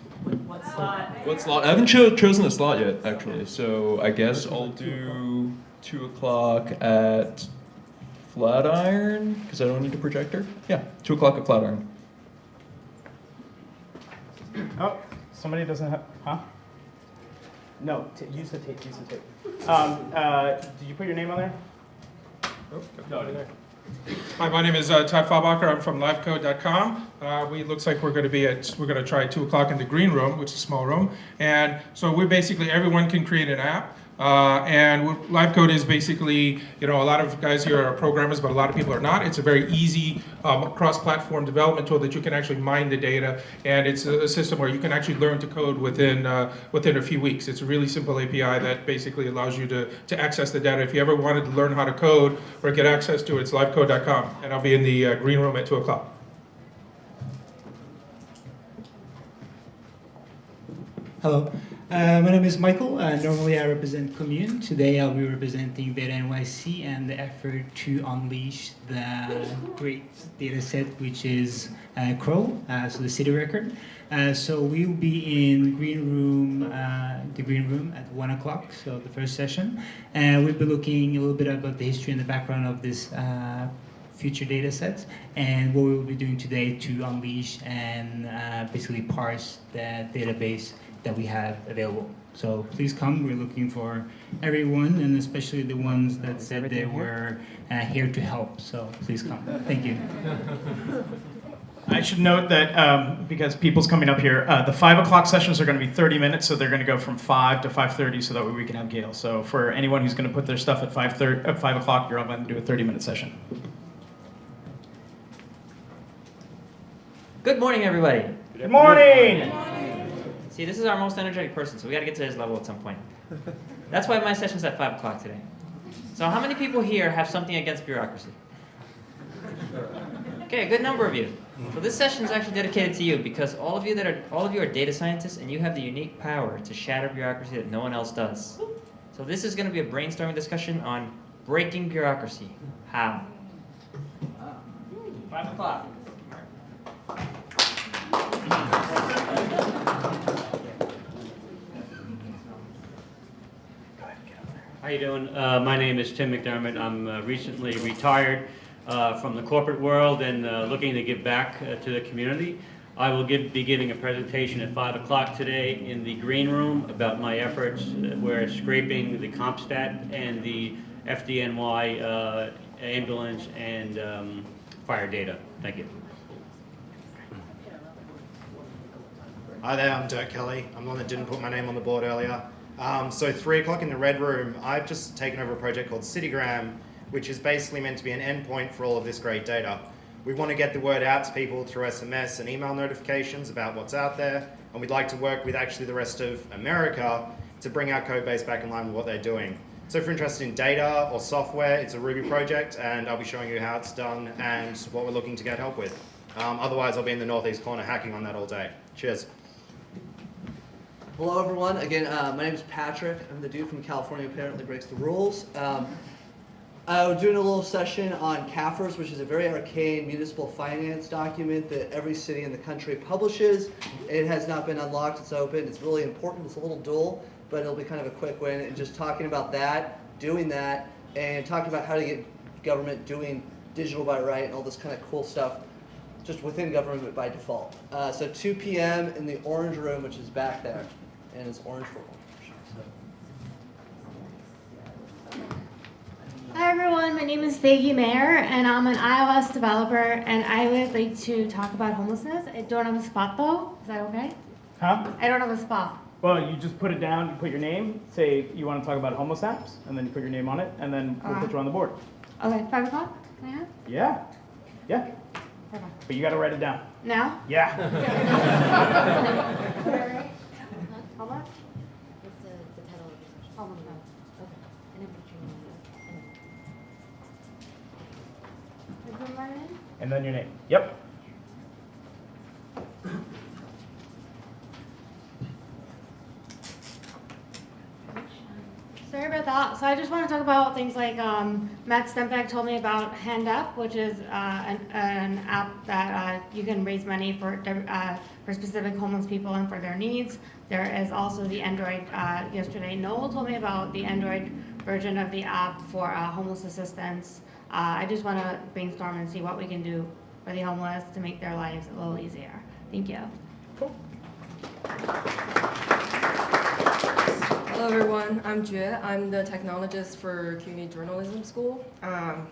[SPEAKER 17] What slot?
[SPEAKER 25] What slot? I haven't chosen a slot yet, actually. So I guess I'll do 2 o'clock at Flatiron, because I don't need a projector. Yeah, 2 o'clock at Flatiron.
[SPEAKER 1] Oh, somebody doesn't have, huh? No, use the tape, use the tape. Did you put your name on there?
[SPEAKER 6] Oh, no, there. Hi, my name is Todd Fabacher. I'm from livecode.com. Looks like we're going to try 2 o'clock in the green room, which is a small room. And so everyone can create an app. And LiveCode is basically, a lot of guys here are programmers, but a lot of people are not. It's a very easy cross-platform development tool that you can actually mine the data, and it's a system where you can actually learn to code within a few weeks. It's a really simple API that basically allows you to access the data. If you ever wanted to learn how to code or get access to it, it's livecode.com, and I'll be in the green room at 2 o'clock.
[SPEAKER 26] Hello, my name is Michael. Normally I represent Commune. Today I'll be representing Data NYC and the effort to unleash the great data set, which is Crow, so the city record. So we'll be in the green room at 1 o'clock, so the first session. And we'll be looking a little bit about the history and the background of this future data sets, and what we will be doing today to unleash and basically parse that database that we have available. So please come. We're looking for everyone, and especially the ones that said they were here to help. So please come. Thank you.
[SPEAKER 1] I should note that because people's coming up here, the 5 o'clock sessions are going to be 30 minutes, so they're going to go from 5 to 5:30, so that way we can have Gail. So for anyone who's going to put their stuff at 5 o'clock, you're going to do a 30-minute session.
[SPEAKER 9] Good morning, everybody.
[SPEAKER 1] Good morning.
[SPEAKER 9] See, this is our most energetic person, so we got to get to his level at some point. That's why my session's at 5 o'clock today. So how many people here have something against bureaucracy? Okay, a good number of you. So this session is actually dedicated to you because all of you are data scientists, and you have the unique power to shatter bureaucracy that no one else does. So this is going to be a brainstorming discussion on breaking bureaucracy. How? 5 o'clock.
[SPEAKER 10] How you doing? My name is Tim McDermott. I'm recently retired from the corporate world and looking to give back to the community. I will be giving a presentation at 5 o'clock today in the green room about my efforts where scraping the CompStat and the FDNY ambulance and fire data. Thank you.
[SPEAKER 11] Hi there, I'm Dirk Kelly. I'm the one that didn't put my name on the board earlier. So 3 o'clock in the red room, I've just taken over a project called Citigram, which is basically meant to be an endpoint for all of this great data. We want to get the word out to people through SMS and email notifications about what's out there, and we'd like to work with actually the rest of America to bring our code base back in line with what they're doing. So if you're interested in data or software, it's a Ruby project, and I'll be showing you how it's done and what we're looking to get help with. Otherwise, I'll be in the northeast corner hacking on that all day. Cheers.
[SPEAKER 12] Hello everyone, again, my name is Patrick. I'm the dude from California who apparently breaks the rules. I was doing a little session on CAFRs, which is a very arcane municipal finance document that every city in the country publishes. It has not been unlocked, it's open, it's really important, it's a little dull, but it'll be kind of a quick win. And just talking about that, doing that, and talking about how to get government doing digital by right and all this kind of cool stuff just within government by default. So 2 p.m. in the orange room, which is back there. And it's orange for orange.
[SPEAKER 13] Hi everyone, my name is Faggy Mayer, and I'm an iOS developer, and I would like to talk about homelessness. I don't have a spot though. Is that okay?
[SPEAKER 1] Huh?
[SPEAKER 13] I don't have a spot.
[SPEAKER 1] Well, you just put it down, you put your name, say you want to talk about homeless apps, and then you put your name on it, and then we'll put you on the board.
[SPEAKER 13] Okay, 5 o'clock? Can I have?
[SPEAKER 1] Yeah. Yeah.
[SPEAKER 13] Okay.
[SPEAKER 1] But you got to write it down.
[SPEAKER 13] Now?
[SPEAKER 1] Yeah.
[SPEAKER 13] How much?
[SPEAKER 15] What's the title of the session?
[SPEAKER 13] Almost done.
[SPEAKER 15] Okay. And then what's your name?
[SPEAKER 13] Is it my name?
[SPEAKER 1] And then your name. Yep.
[SPEAKER 13] Sorry about that. So I just want to talk about things like Matt Stempak told me about Hand Up, which is an app that you can raise money for specific homeless people and for their needs. There is also the Android. Yesterday, Noel told me about the Android version of the app for homeless assistance. I just want to brainstorm and see what we can do for the homeless to make their lives a little easier. Thank you. Cool.
[SPEAKER 27] Hello everyone, I'm Jue. I'm the technologist for CUNY Journalism School.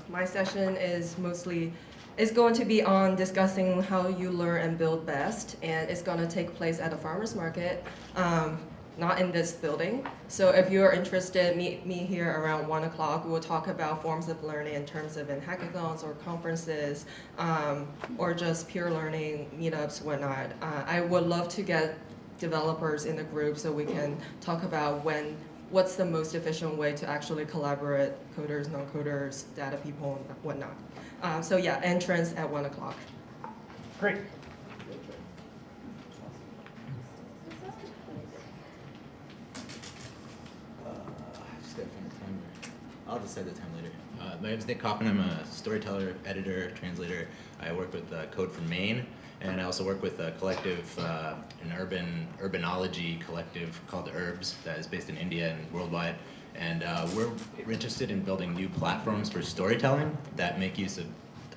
[SPEAKER 27] My session is going to be on discussing how you learn and build best, and it's going to take place at a farmer's market, not in this building. So if you're interested, meet me here around 1 o'clock. We'll talk about forms of learning in terms of in hackathons or conferences, or just pure learning meetups, whatnot. I would love to get developers in the group so we can talk about what's the most efficient way to actually collaborate, coders, non-coders, data people, and whatnot. So yeah, entrance at 1 o'clock.
[SPEAKER 1] Great.
[SPEAKER 28] I'll just say the time later. My name is Nick Coffin. I'm a storyteller, editor, translator. I work with Code from Maine, and I also work with a collective, an urbanology collective called Herbs that is based in India and worldwide. And we're interested in building new platforms for storytelling that make use of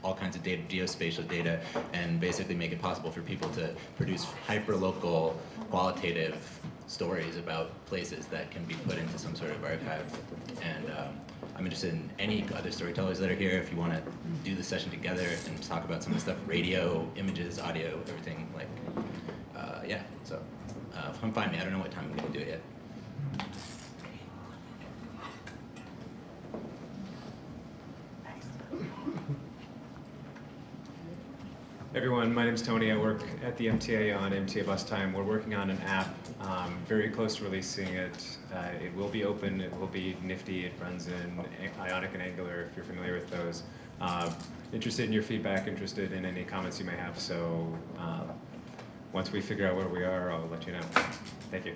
[SPEAKER 28] all kinds of data, geospatial data, and basically make it possible for people to produce hyper-local, qualitative stories about places that can be put into some sort of archive. And I'm interested in any other storytellers that are here. If you want to do the session together and talk about some of the stuff, radio, images, audio, everything, like, yeah. So come find me. I don't know what time I'm going to do it yet.
[SPEAKER 3] Everyone, my name is Tony. I work at the MTA on MTA Bus Time. We're working on an app, very close to releasing it. It will be open, it will be nifty, it runs in Ionic and Angular if you're familiar with those. Interested in your feedback, interested in any comments you may have, so once we figure out where we are, I'll let you know. Thank you.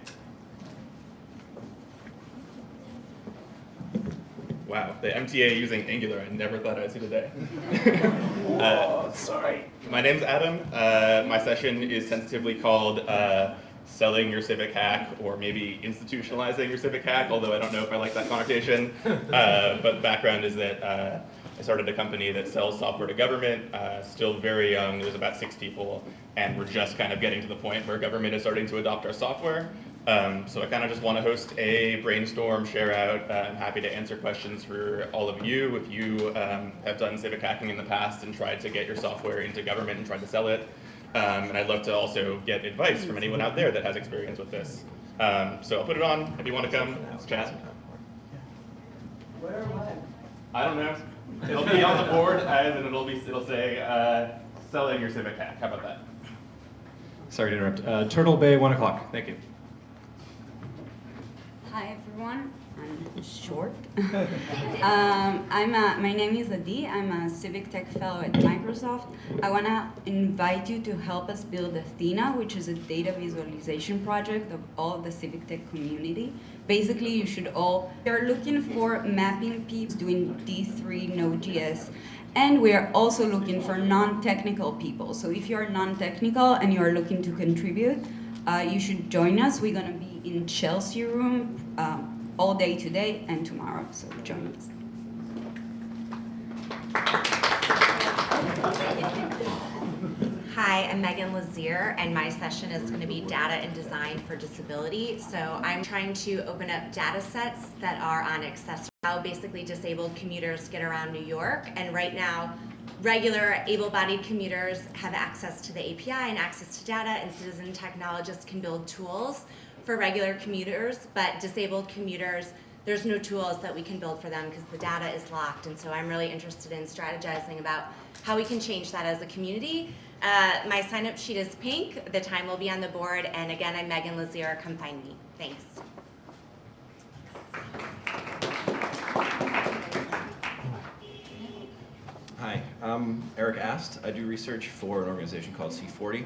[SPEAKER 24] Wow, the MTA using Angular, I never thought I'd see today.
[SPEAKER 28] Sorry.
[SPEAKER 24] My name's Adam. My session is sensitively called Selling Your Civic Hack, or maybe Institutionalizing Your Civic Hack, although I don't know if I like that connotation. But the background is that I started a company that sells software to government, still very young, there's about 6 people, and we're just kind of getting to the point where government is starting to adopt our software. So I kind of just want to host a brainstorm, share out. I'm happy to answer questions for all of you if you have done civic hacking in the past and tried to get your software into government and tried to sell it. And I'd love to also get advice from anyone out there that has experience with this. So I'll put it on if you want to come, let's chat.
[SPEAKER 12] Where am I?
[SPEAKER 24] I don't know. It'll be on the board and it'll say selling your civic hack. How about that?
[SPEAKER 3] Sorry to interrupt. Turtle Bay, 1 o'clock. Thank you.
[SPEAKER 7] Hi everyone, I'm short. My name is Adi, I'm a Civic Tech Fellow at Microsoft. I want to invite you to help us build Athena, which is a data visualization project of all of the Civic Tech community. Basically, you're looking for mapping people doing D3 Node.js, and we're also looking for non-technical people. So if you're non-technical and you're looking to contribute, you should join us. We're going to be in Chelsea room all day today and tomorrow, so join us.
[SPEAKER 14] Hi, I'm Megan Lazier, and my session is going to be data and design for disability. So I'm trying to open up data sets that are on accessible, how basically disabled commuters get around New York. And right now, regular able-bodied commuters have access to the API and access to data, and citizen technologists can build tools for regular commuters, but disabled commuters, there's no tools that we can build for them because the data is locked. And so I'm really interested in strategizing about how we can change that as a community. My sign-up sheet is pink. The time will be on the board. And again, I'm Megan Lazier. Come find me. Thanks.
[SPEAKER 19] Hi, I'm Eric Ast. I do research for an organization called C40.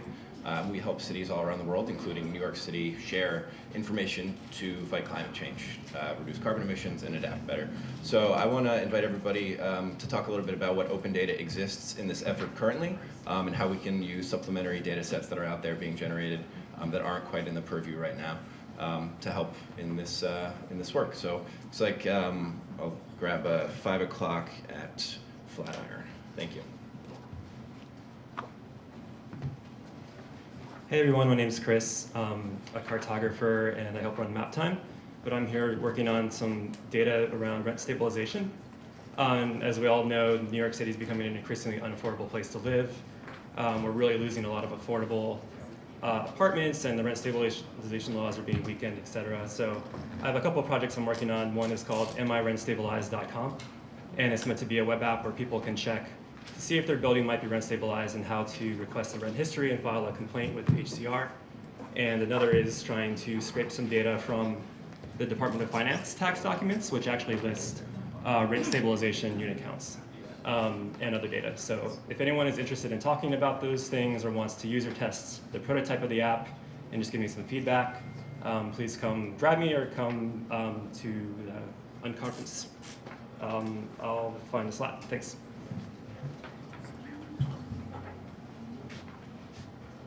[SPEAKER 19] We help cities all around the world, including New York City, share information to fight climate change, reduce carbon emissions, and adapt better. So I want to invite everybody to talk a little bit about what open data exists in this effort currently, and how we can use supplementary data sets that are out there being generated that aren't quite in the purview right now to help in this work. So it's like I'll grab a 5 o'clock at Flatiron. Thank you.
[SPEAKER 16] Hey everyone, my name is Chris. I'm a cartographer and I help run MapTime, but I'm here working on some data around rent stabilization. As we all know, New York City is becoming an increasingly unaffordable place to live. We're really losing a lot of affordable apartments, and the rent stabilization laws are being weakened, et cetera. So I have a couple of projects I'm working on. One is called mirentstabilized.com, and it's meant to be a web app where people can check to see if their building might be rent stabilized and how to request a rent history and file a complaint with HCR. And another is trying to scrape some data from the Department of Finance tax documents, which actually list rent stabilization unit counts and other data. So if anyone is interested in talking about those things or wants to use or test the prototype of the app and just give me some feedback, please come grab me or come to the unconference. I'll find the slot. Thanks.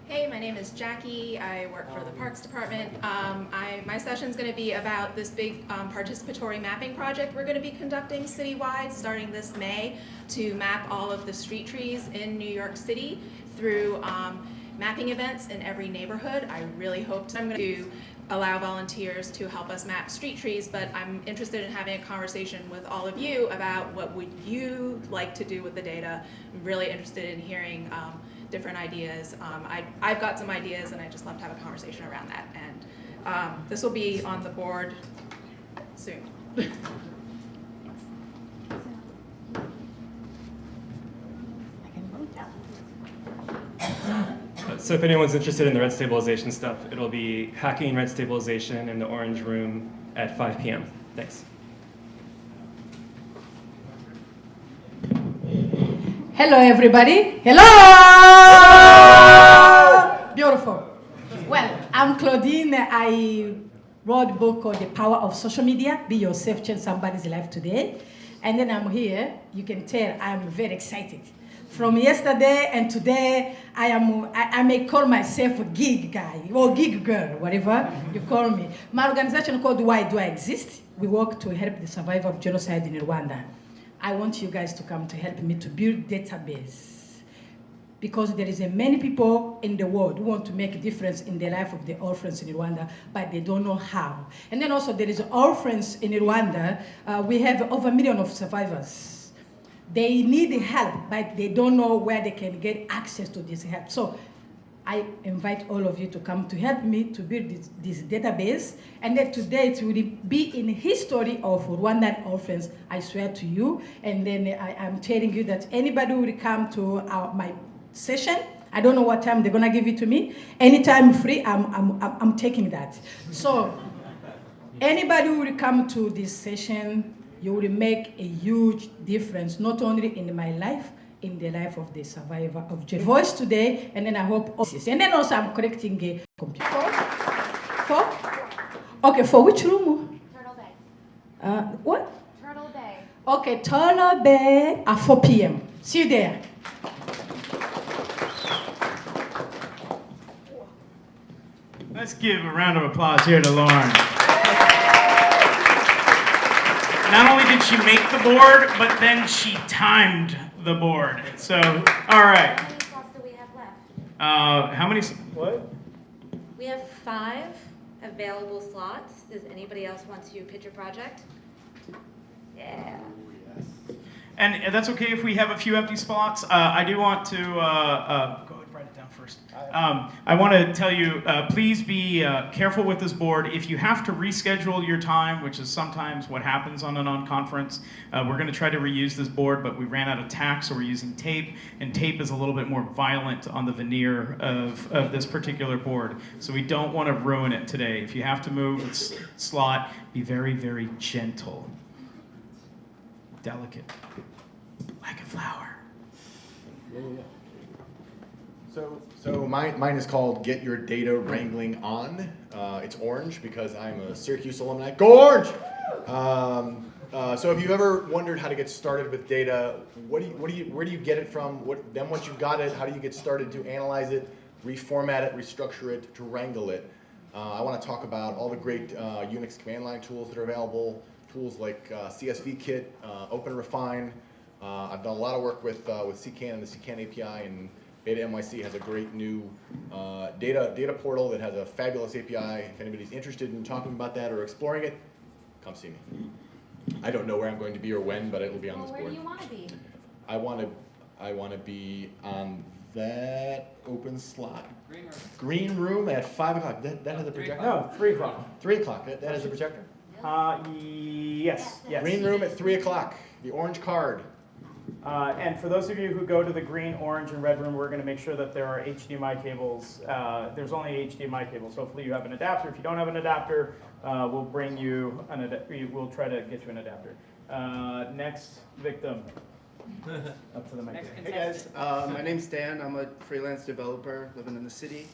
[SPEAKER 20] Hey, my name is Jackie. I work for the Parks Department. My session's going to be about this big participatory mapping project we're going to be conducting citywide starting this May to map all of the street trees in New York City through mapping events in every neighborhood. I really hope I'm going to allow volunteers to help us map street trees, but I'm interested in having a conversation with all of you about what would you like to do with the data. I'm really interested in hearing different ideas. I've got some ideas, and I'd just love to have a conversation around that. And this will be on the board soon.
[SPEAKER 16] So if anyone's interested in the rent stabilization stuff, it'll be hacking rent stabilization in the Orange Room at 5 p.m. Thanks.
[SPEAKER 2] Hello, everybody. Hello! Beautiful. Well, I'm Claudine. I wrote a book called The Power of Social Media. Be yourself, change somebody's life today. And then I'm here. You can tell I'm very excited. From yesterday and today, I may call myself a gig guy or gig girl, whatever you call me. My organization called Why Do I Exist? We work to help the survivor of genocide in Rwanda. I want you guys to come to help me to build database, because there is many people in the world who want to make a difference in the life of the orphans in Rwanda, but they don't know how. And then also there is orphans in Rwanda. We have over 1 million of survivors. They need help, but they don't know where they can get access to this help. So I invite all of you to come to help me to build this database. And then today it will be in history of Rwandan orphans, I swear to you. And then I'm telling you that anybody who will come to my session, I don't know what time they're gonna give it to me. Anytime free, I'm taking that. So anybody who will come to this session, you will make a huge difference, not only in my life, in the life of the survivor of the voice today, and then I hope, and then also I'm correcting a computer. For? Okay, for which room?
[SPEAKER 15] Turtle Bay.
[SPEAKER 2] What?
[SPEAKER 15] Turtle Bay.
[SPEAKER 2] Okay, Turtle Bay at 4 p.m. See you there.
[SPEAKER 1] Let's give a round of applause here to Lauren. Not only did she make the board, but then she timed the board. So, all right.
[SPEAKER 15] How many slots do we have left?
[SPEAKER 1] How many? What?
[SPEAKER 15] We have 5 available slots. Does anybody else want to pitch a project? Yeah.
[SPEAKER 1] And that's okay if we have a few empty spots. I do want to go ahead and write it down first. I want to tell you, please be careful with this board. If you have to reschedule your time, which is sometimes what happens on a non-conference, we're going to try to reuse this board, but we ran out of tack, so we're using tape, and tape is a little bit more violent on the veneer of this particular board. So we don't want to ruin it today. If you have to move its slot, be very, very gentle. Delicate. Like a flower.
[SPEAKER 4] Yeah. So mine is called Get Your Data Wrangling On. It's orange because I'm a Syracuse alumni. Go Orange! So if you've ever wondered how to get started with data, where do you get it from? Then once you've got it, how do you get started to analyze it, reformat it, restructure it, to wrangle it? I want to talk about all the great Unix command line tools that are available. Tools like CSV Kit, OpenRefine. I've done a lot of work with CCAN and the CCAN API, and Beta NYC has a great new data portal that has a fabulous API. If anybody's interested in talking about that or exploring it, come see me. I don't know where I'm going to be or when, but it will be on this board.
[SPEAKER 15] Where do you want to be?
[SPEAKER 4] I want to be on that open slot. Green room at 5 o'clock. That has a projector?
[SPEAKER 1] No, 3 o'clock.
[SPEAKER 4] 3 o'clock. That has a projector?
[SPEAKER 1] Yes.
[SPEAKER 4] Green room at 3 o'clock. The orange card.
[SPEAKER 1] And for those of you who go to the green, orange, and red room, we're going to make sure that there are HDMI cables. There's only HDMI cables. Hopefully you have an adapter. If you don't have an adapter, we'll bring you we'll try to get you an adapter. Next victim. Up to the mic.
[SPEAKER 5] Hey guys, my name's Dan. I'm a freelance developer living in the city.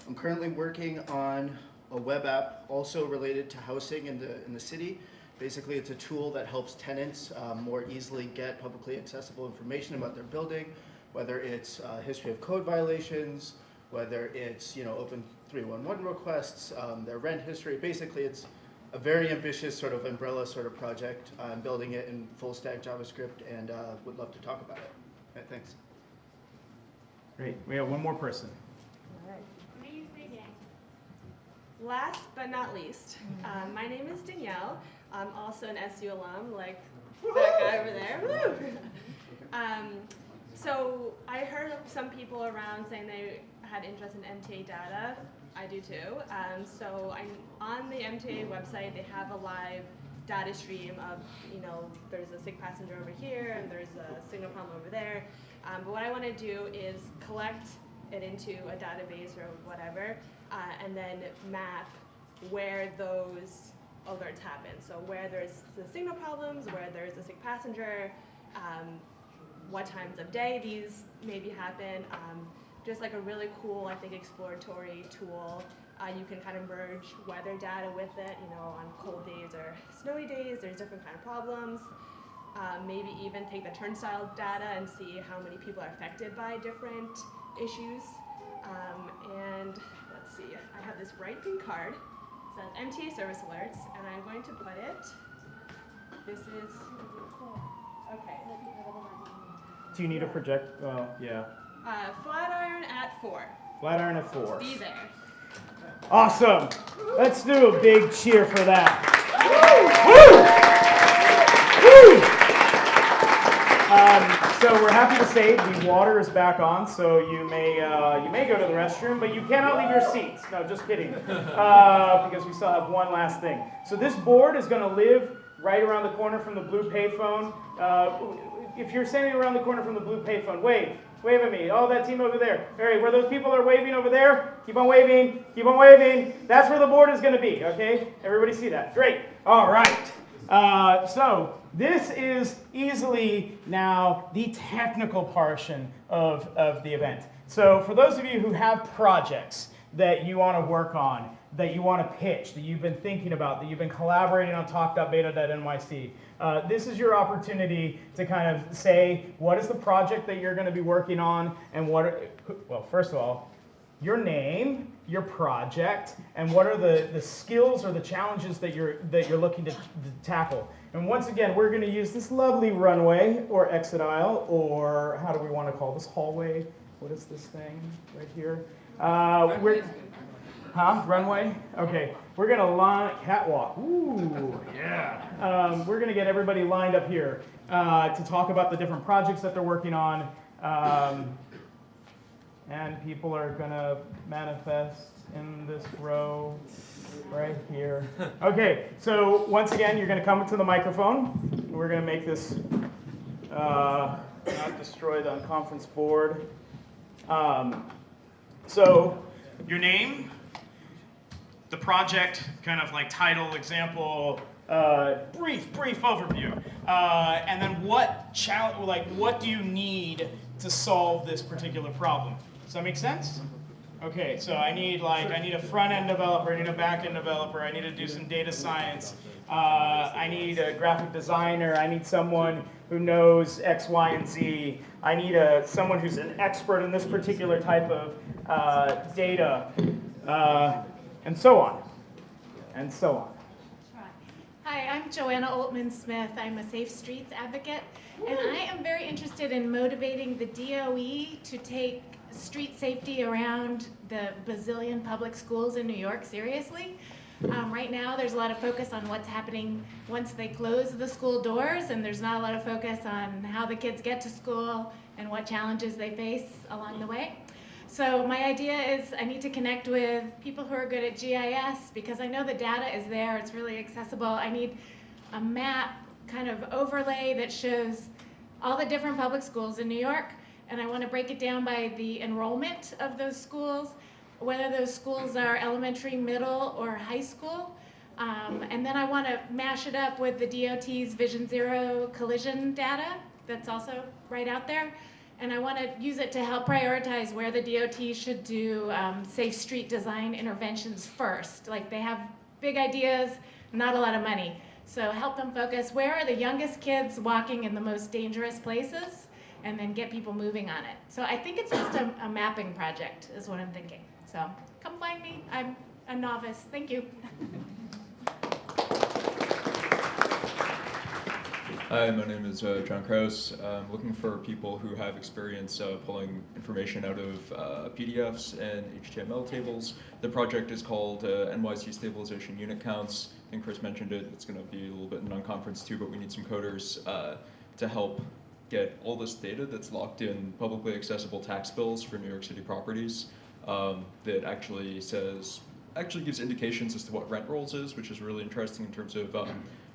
[SPEAKER 5] I'm currently working on a web app also related to housing in the city. Basically, it's a tool that helps tenants more easily get publicly accessible information about their building, whether it's history of code violations, whether it's open 311 requests, their rent history. Basically, it's a very ambitious sort of umbrella sort of project. I'm building it in full stack JavaScript and would love to talk about it. Okay, thanks.
[SPEAKER 1] Great. We have one more person.
[SPEAKER 6] last but not least, my name is Danielle. I'm also an SU alum, like that guy over there. Woo! So I heard of some people around saying they had interest in MTA data. I do too. So on the MTA website, they have a live data stream of, there's a sick passenger over here and there's a signal problem over there. But what I want to do is collect it into a database or whatever, and then map where those alerts happen. So where there's the signal problems, where there's a sick passenger, what times of day these maybe happen. Just like a really cool, I think, exploratory tool. You can kind of merge weather data with it, on cold days or snowy days, there's different kind of problems. Maybe even take the turnstile data and see how many people are affected by different issues. And let's see, I have this bright pink card. It says MTA service alerts, and I'm going to put it, this is, okay.
[SPEAKER 1] Do you need a project? Well, yeah.
[SPEAKER 6] Flatiron at 4.
[SPEAKER 1] Flatiron at 4.
[SPEAKER 6] Be there.
[SPEAKER 1] Awesome. Let's do a big cheer for that. Woo! Woo! So we're happy to say the water is back on, so you may go to the restroom, but you cannot leave your seats. No, just kidding, because we still have one last thing. So this board is going to live right around the corner from the blue payphone. If you're standing around the corner from the blue payphone, wave at me. Oh, that team over there. All right, where those people are waving over there, keep on waving, keep on waving. That's where the board is going to be, okay? Everybody see that? Great. All right. So this is easily now the technical portion of the event. So for those of you who have projects that you want to work on, that you want to pitch, that you've been thinking about, that you've been collaborating on talk.beta.nyc, this is your opportunity to kind of say, what is the project that you're going to be working on, and well, first of all, your name, your project, and what are the skills or the challenges that you're looking to tackle. And once again, we're going to use this lovely runway or exit aisle, or how do we want to call this, hallway? What is this thing right here? Runway? Okay. We're going to line, catwalk. Ooh, yeah. We're going to get everybody lined up here to talk about the different projects that they're working on. And people are going to manifest in this row right here. Okay, so once again, you're going to come to the microphone. We're going to make this not destroy the conference board. So your name, the project, kind of like title, example, brief overview, and then what do you need to solve this particular problem? Does that make sense? Okay, so I need a front-end developer, I need a back-end developer, I need to do some data science, I need a graphic designer, I need someone who knows X, Y, and Z, I need someone who's an expert in this particular type of data, and so on, and so on.
[SPEAKER 8] Hi, I'm Joanna Oltman-Smith. I'm a Safe Streets advocate, and I am very interested in motivating the DOE to take street safety around the bazillion public schools in New York seriously. Right now, there's a lot of focus on what's happening once they close the school doors, and there's not a lot of focus on how the kids get to school and what challenges they face along the way. So my idea is I need to connect with people who are good at GIS because I know the data is there, it's really accessible. I need a map kind of overlay that shows all the different public schools in New York, and I want to break it down by the enrollment of those schools, whether those schools are elementary, middle, or high school. And then I want to mash it up with the DOT's Vision Zero collision data that's also right out there. And I want to use it to help prioritize where the DOT should do safe street design interventions first. Like they have big ideas, not a lot of money. So help them focus, where are the youngest kids walking in the most dangerous places, and then get people moving on it. So I think it's just a mapping project is what I'm thinking. So come find me, I'm a novice, thank you.
[SPEAKER 9] Hi, my name is John Kraus. I'm looking for people who have experience pulling information out of PDFs and HTML tables. The project is called NYC Stabilization Unit Counts. I think Chris mentioned it. It's going to be a little bit non-conference too, but we need some coders to help get all this data that's locked in publicly accessible tax bills for New York City properties that actually gives indications as to what rent rolls is, which is really interesting in terms of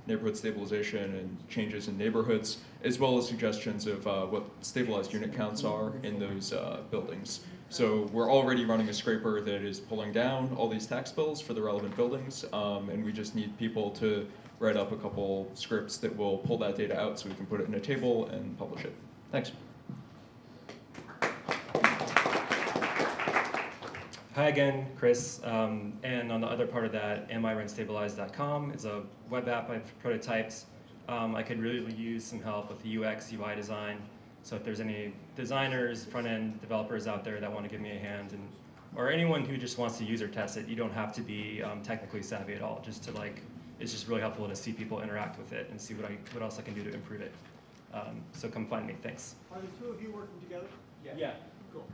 [SPEAKER 9] neighborhood stabilization and changes in neighborhoods, as well as suggestions of what stabilized unit counts are in those buildings. So we're already running a scraper that is pulling down all these tax bills for the relevant buildings, and we just need people to write up a couple scripts that will pull that data out so we can put it in a table and publish it. Thanks.
[SPEAKER 16] Hi again, Chris. And on the other part of that, amIRentStabilized.com is a web app I've prototyped. I could really use some help with the UX, UI design. So if there's any designers, front-end developers out there that want to give me a hand, or anyone who just wants to user test it, you don't have to be technically savvy at all. It's just really helpful to see people interact with it and see what else I can do to improve it. So come find me. Thanks.
[SPEAKER 17] Are the two of you working together?
[SPEAKER 16] Yeah.
[SPEAKER 17] Cool.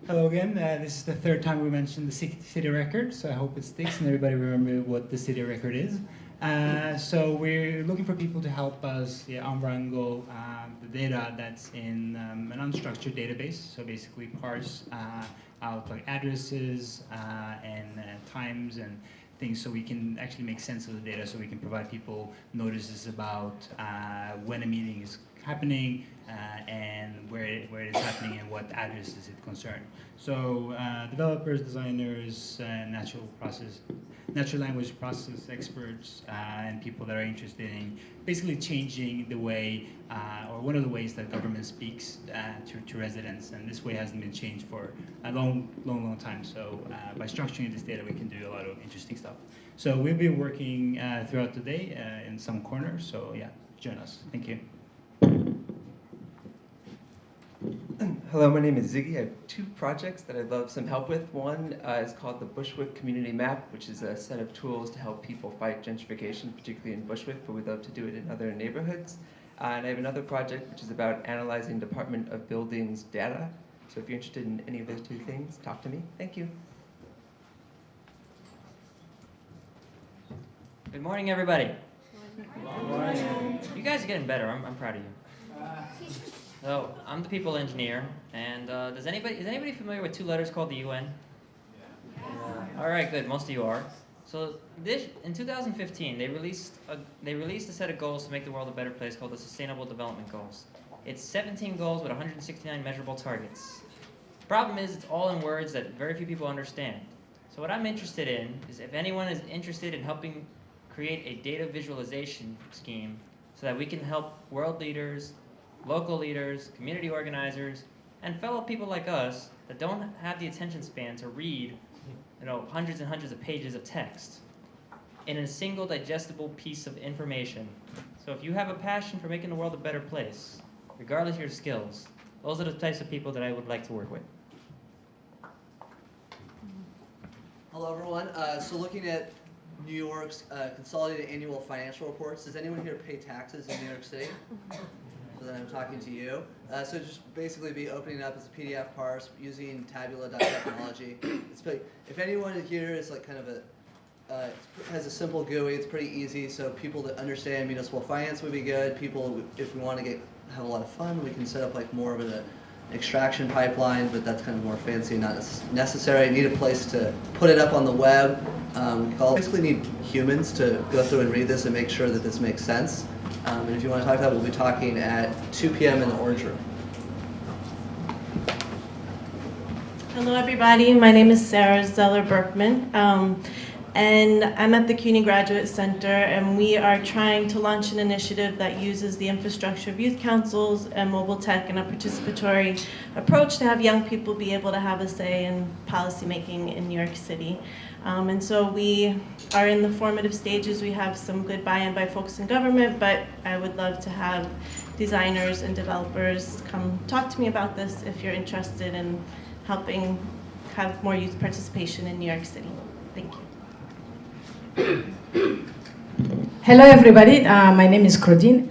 [SPEAKER 18] Hello again. This is the third time we mentioned the city record, so I hope it sticks and everybody remember what the city record is. So we're looking for people to help us unwrangle the data that's in an unstructured database. So basically parse out like addresses and times and things so we can actually make sense of the data, so we can provide people notices about when a meeting is happening and where it is happening and what addresses it concern. So developers, designers, natural language process experts, and people that are interested in basically changing the way, or one of the ways that government speaks to residents. And this way hasn't been changed for a long time. So by structuring this data, we can do a lot of interesting stuff. So we'll be working throughout the day in some corners. So yeah, join us. Thank you.
[SPEAKER 21] Hello, my name is Ziggy. I have two projects that I'd love some help with. One is called the Bushwick Community Map, which is a set of tools to help people fight gentrification, particularly in Bushwick, but we'd love to do it in other neighborhoods. And I have another project which is about analyzing Department of Buildings data. So if you're interested in any of those two things, talk to me. Thank you.
[SPEAKER 22] Good morning, everybody. Good morning. You guys are getting better. I'm proud of you. So I'm the people engineer, and is anybody familiar with two letters called the UN? Yeah. All right, good. Most of you are. So in 2015, they released a set of goals to make the world a better place called the Sustainable Development Goals. It's 17 goals with 169 measurable targets. The problem is it's all in words that very few people understand. So what I'm interested in is if anyone is interested in helping create a data visualization scheme so that we can help world leaders, local leaders, community organizers, and fellow people like us that don't have the attention span to read hundreds and hundreds of pages of text in a single digestible piece of information. So if you have a passion for making the world a better place, regardless of your skills, those are the types of people that I would like to work with.
[SPEAKER 12] Hello, everyone. So looking at New York's consolidated annual financial reports, does anyone here pay taxes in New York City? So then I'm talking to you. So just basically be opening up as a PDF parse using tabula.technology. If anyone here is like kind of has a simple GUI, it's pretty easy. So people that understand municipal finance would be good. People, if we want to have a lot of fun, we can set up like more of an extraction pipeline, but that's kind of more fancy, not necessary. Need a place to put it up on the web. We basically need humans to go through and read this and make sure that this makes sense. And if you want to talk about it, we'll be talking at 2 p.m. in the Orange Room.
[SPEAKER 23] Hello, everybody. My name is Sarah Zeller-Berkman, and I'm at the CUNY Graduate Center, and we are trying to launch an initiative that uses the infrastructure of youth councils and mobile tech and a participatory approach to have young people be able to have a say in policymaking in New York City. And so we are in the formative stages. We have some good buy-in by folks in government, but I would love to have designers and developers come talk to me about this if you're interested in helping have more youth participation in New York City. Thank you.
[SPEAKER 2] Hello, everybody. My name is Claudine.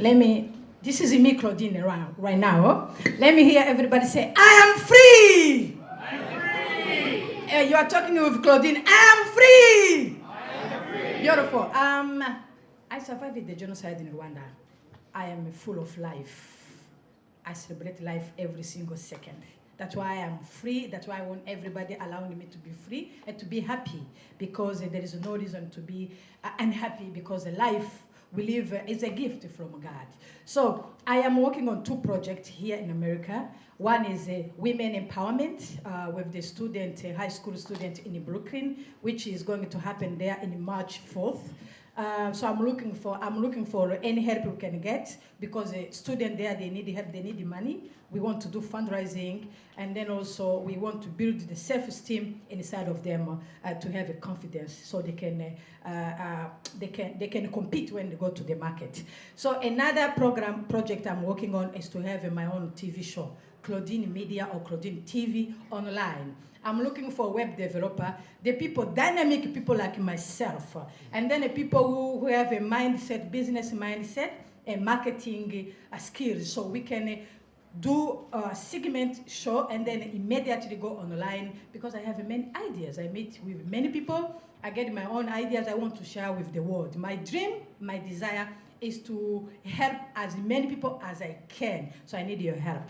[SPEAKER 2] This is me, Claudine, right now. Let me hear everybody say, I am free. I am free. You are talking with Claudine. I am free. I am free. Beautiful. I survived the genocide in Rwanda. I am full of life. I celebrate life every single second. That's why I am free. That's why I want everybody allowing me to be free and to be happy, because there is no reason to be unhappy, because the life we live is a gift from God. So I am working on 2 projects here in America. One is women empowerment with the student, high school student in Brooklyn, which is going to happen there in March 4th. So I'm looking for any help we can get, because a student there, they need help, they need money. We want to do fundraising, and then also we want to build the self-esteem inside of them to have a confidence, so they can compete when they go to the market. So another project I'm working on is to have my own TV show, Claudine Media or Claudine TV online. I'm looking for a web developer, the people, dynamic people like myself, and then the people who have a mindset, business mindset, and marketing skills, so we can do a segment show and then immediately go online, because I have many ideas. I meet with many people, I get my own ideas I want to share with the world. My dream, my desire is to help as many people as I can, so I need your help.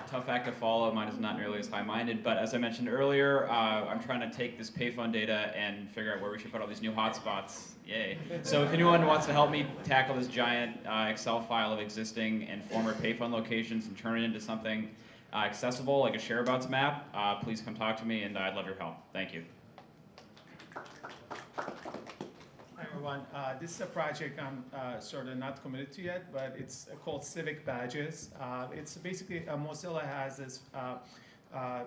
[SPEAKER 10] Tough act to follow. Mine is not nearly as high-minded, but as I mentioned earlier, I'm trying to take this payphone data and figure out where we should put all these new hotspots. Yay. So if anyone wants to help me tackle this giant Excel file of existing and former payphone locations and turn it into something accessible, like a Shareabouts map, please come talk to me, and I'd love your help. Thank you.
[SPEAKER 11] Hi everyone, this is a project I'm sort of not committed to yet, but it's called Civic Badges. It's basically, Mozilla has this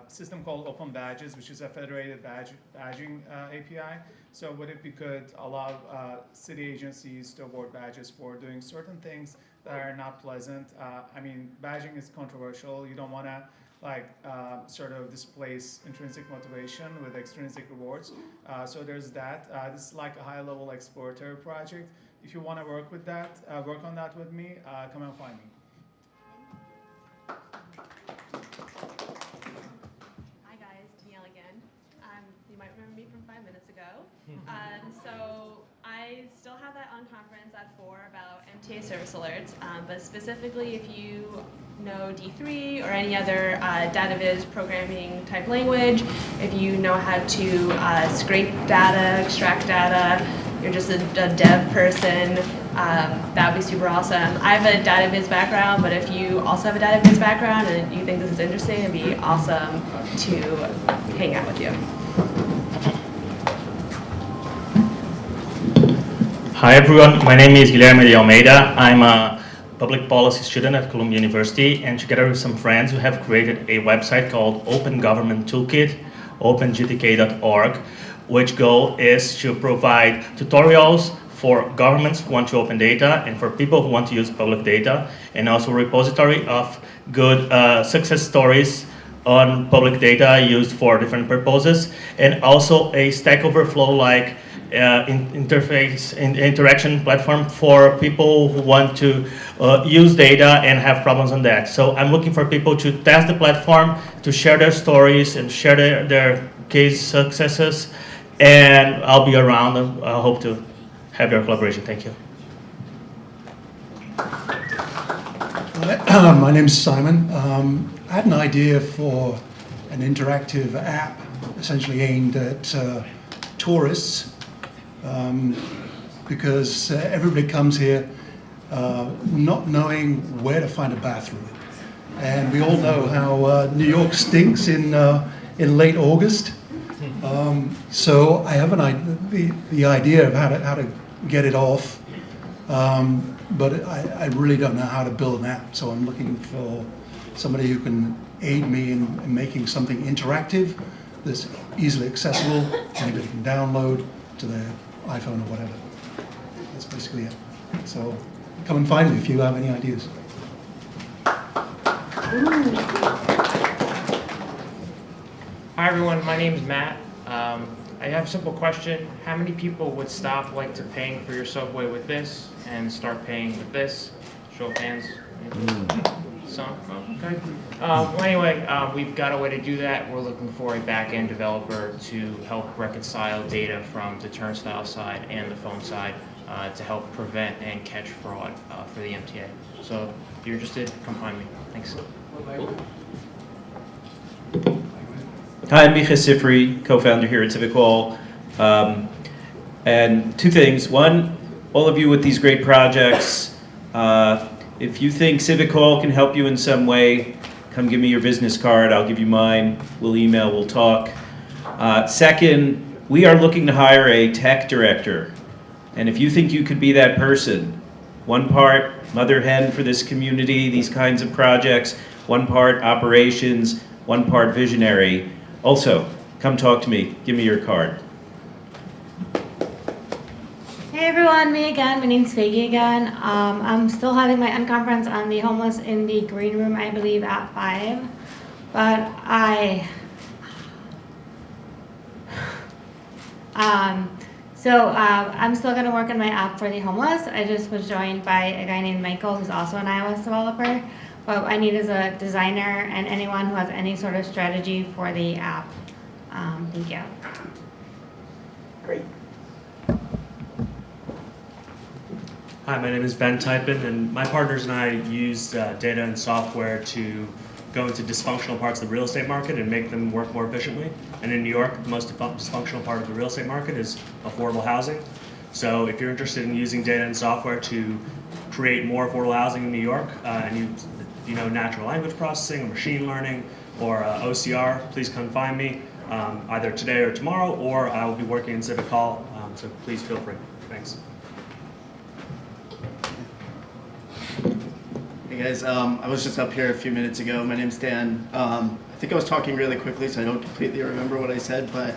[SPEAKER 11] system called Open Badges, which is a federated badging API. So what if we could allow city agencies to award badges for doing certain things that are not pleasant? I mean, badging is controversial. You don't want to sort of displace intrinsic motivation with extrinsic rewards. So there's that. This is like a high-level exploratory project. If you want to work with that, work on that with me, come and find me.
[SPEAKER 6] Hi guys, Danielle again. You might remember me from 5 minutes ago. So I still have that on conference at 4 about MTA service alerts, but specifically if you know D3 or any other data-viz programming type language, if you know how to scrape data, extract data, you're just a dev person, that would be super awesome. I have a data viz background, but if you also have a data viz background and you think this is interesting, it'd be awesome to hang out with you.
[SPEAKER 13] Hi everyone, my name is Guilherme de Almeida. I'm a public policy student at Columbia University, and together with some friends we have created a website called Open Government Toolkit, opengtk.org, which goal is to provide tutorials for governments who want to open data and for people who want to use public data, and also a repository of good success stories on public data used for different purposes, and also a Stack Overflow like interaction platform for people who want to use data and have problems on that. So I'm looking for people to test the platform, to share their stories and share their case successes, and I'll be around. I hope to have your collaboration. Thank you.
[SPEAKER 17] My name's Simon. I had an idea for an interactive app essentially aimed at tourists, because everybody comes here not knowing where to find a bathroom. And we all know how New York stinks in late August. So I have the idea of how to get it off, but I really don't know how to build an app. So I'm looking for somebody who can aid me in making something interactive that's easily accessible, anybody can download to their iPhone or whatever. That's basically it. So come and find me if you have any ideas.
[SPEAKER 25] Hi everyone, my name is Matt.
[SPEAKER 3] I have a simple question. How many people would stop like to paying for your subway with this and start paying with this? Show of hands. Some? Oh, okay. Well, anyway, we've got a way to do that. We're looking for a back-end developer to help reconcile data from the turnstile side and the phone side to help prevent and catch fraud for the MTA. So if you're interested, come find me. Thanks.
[SPEAKER 7] Hi, I'm Micha Sifri, co-founder here at Civic Hall. And two things. One, all of you with these great projects, if you think Civic Hall can help you in some way, come give me your business card. I'll give you mine. We'll email, we'll talk. Second, we are looking to hire a tech director. And if you think you could be that person, one part mother hen for this community, these kinds of projects, one part operations, one part visionary. Also, come talk to me. Give me your card.
[SPEAKER 14] Hey everyone, me again. My name's Faggy again. I'm still having my unconference on the homeless in the green room, I believe, at 5. But I'm still going to work on my app for the homeless. I just was joined by a guy named Michael, who's also an iOS developer. What I need is a designer and anyone who has any sort of strategy for the app. Thank you.
[SPEAKER 1] Great.
[SPEAKER 13] Hi, my name is Ben Typin, and my partners and I use data and software to go into dysfunctional parts of the real estate market and make them work more efficiently. And in New York, the most dysfunctional part of the real estate market is affordable housing. So if you're interested in using data and software to create more affordable housing in New York, and you know natural language processing, or machine learning, or OCR, please come find me either today or tomorrow, or I will be working in Civic Hall, so please feel free. Thanks.
[SPEAKER 5] Hey guys, I was just up here a few minutes ago. My name's Dan. I think I was talking really quickly, so I don't completely remember what I said, but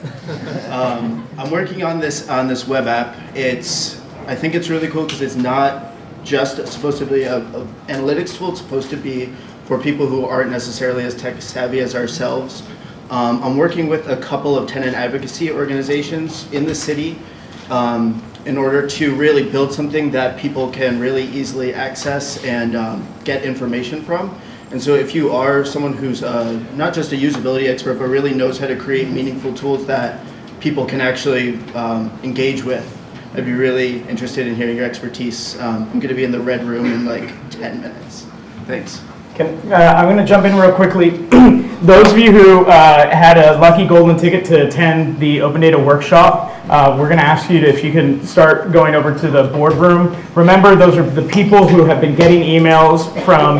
[SPEAKER 5] I'm working on this web app. I think it's really cool because it's not just supposed to be an analytics tool. It's supposed to be for people who aren't necessarily as tech savvy as ourselves. I'm working with a couple of tenant advocacy organizations in the city in order to really build something that people can really easily access and get information from. And so if you are someone who's not just a usability expert, but really knows how to create meaningful tools that people can actually engage with, I'd be really interested in hearing your expertise. I'm going to be in the red room in like 10 minutes. Thanks.
[SPEAKER 1] I'm going to jump in real quickly. Those of you who had a lucky golden ticket to attend the Open Data Workshop, we're going to ask you to, if you can start going over to the boardroom. Remember, those are the people who have been getting emails from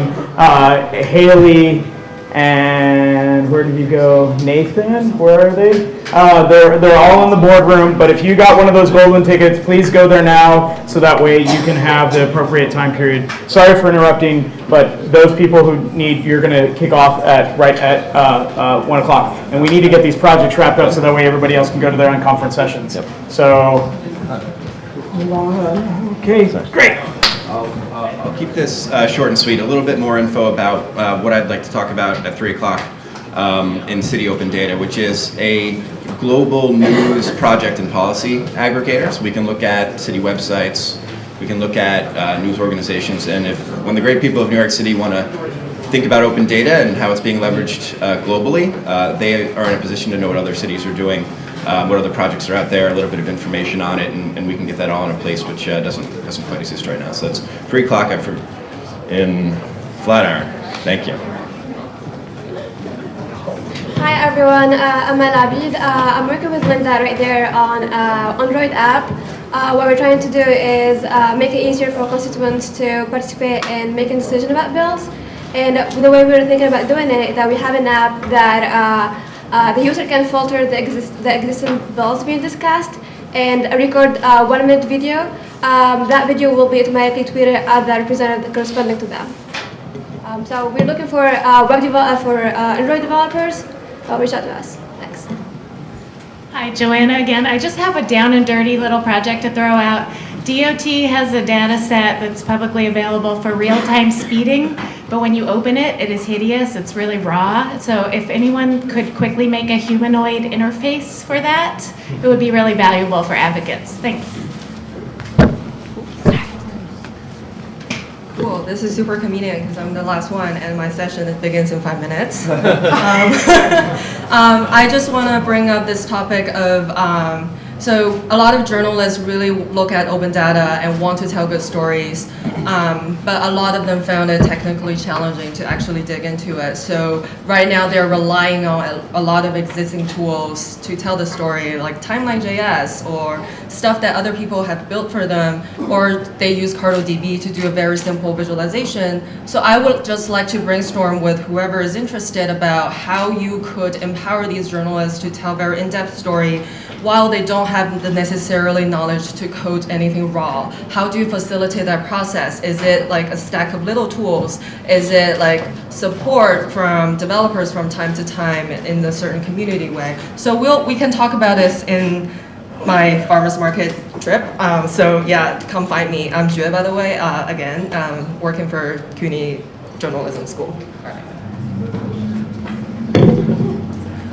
[SPEAKER 1] Haley and where did you go? Nathan? Where are they? They're all in the boardroom, but if you got one of those golden tickets, please go there now so that way you can have the appropriate time period. Sorry for interrupting, but those people who need, you're going to kick off right at 1 o'clock. And we need to get these projects wrapped up so that way everybody else can go to their unconference sessions. Yep. So, okay, great.
[SPEAKER 19] I'll keep this short and sweet. A little bit more info about what I'd like to talk about at 3 o'clock in City Open Data, which is a global news project and policy aggregator. So we can look at city websites, we can look at news organizations, and when the great people of New York City want to think about open data and how it's being leveraged globally, they are in a position to know what other cities are doing, what other projects are out there, a little bit of information on it, and we can get that all in a place which doesn't quite exist right now. So that's 3 o'clock in Flatiron. Thank you.
[SPEAKER 24] Hi everyone, I'm Abid. I'm working with Linda right there on Android app. What we're trying to do is make it easier for constituents to participate in making decisions about bills. And the way we're thinking about doing it is that we have an app that the user can filter the existing bills being discussed and record a 1-minute video. That video will be automatically tweeted at the representative corresponding to them. So we're looking for Android developers. Reach out to us. Thanks.
[SPEAKER 8] Hi, Joanna again. I just have a down and dirty little project to throw out. DOT has a data set that's publicly available for real-time speeding, but when you open it, it is hideous. It's really raw. So if anyone could quickly make a humanoid interface for that, it would be really valuable for advocates. Thanks.
[SPEAKER 4] Cool, this is super convenient because I'm the last one and my session begins in 5 minutes. I just want to bring up this topic of, so a lot of journalists really look at open data and want to tell good stories, but a lot of them found it technically challenging to actually dig into it. So right now they're relying on a lot of existing tools to tell the story, like Timeline.js or stuff that other people have built for them, or they use CartoDB to do a very simple visualization. So I would just like to brainstorm with whoever is interested about how you could empower these journalists to tell very in-depth story while they don't have the necessarily knowledge to code anything raw. How do you facilitate that process? Is it like a stack of little tools? Is it like support from developers from time to time in a certain community way? So we can talk about this in my farmers market trip. So yeah, come find me. I'm Jue, by the way, again, working for CUNY Journalism School. All right.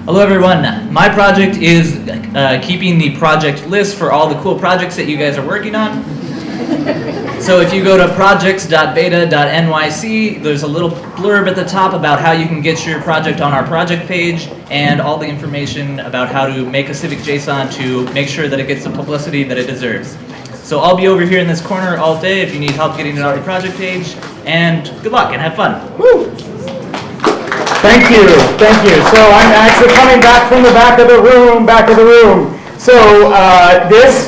[SPEAKER 9] Hello everyone, my project is keeping the project list for all the cool projects that you guys are working on. So if you go to projects.beta.nyc, there's a little blurb at the top about how you can get your project on our project page and all the information about how to make a civic JSON to make sure that it gets the publicity that it deserves. So I'll be over here in this corner all day if you need help getting it on the project page, and good luck and have fun. Woo!
[SPEAKER 1] Thank you, thank you. So I'm actually coming back from the back of the room, So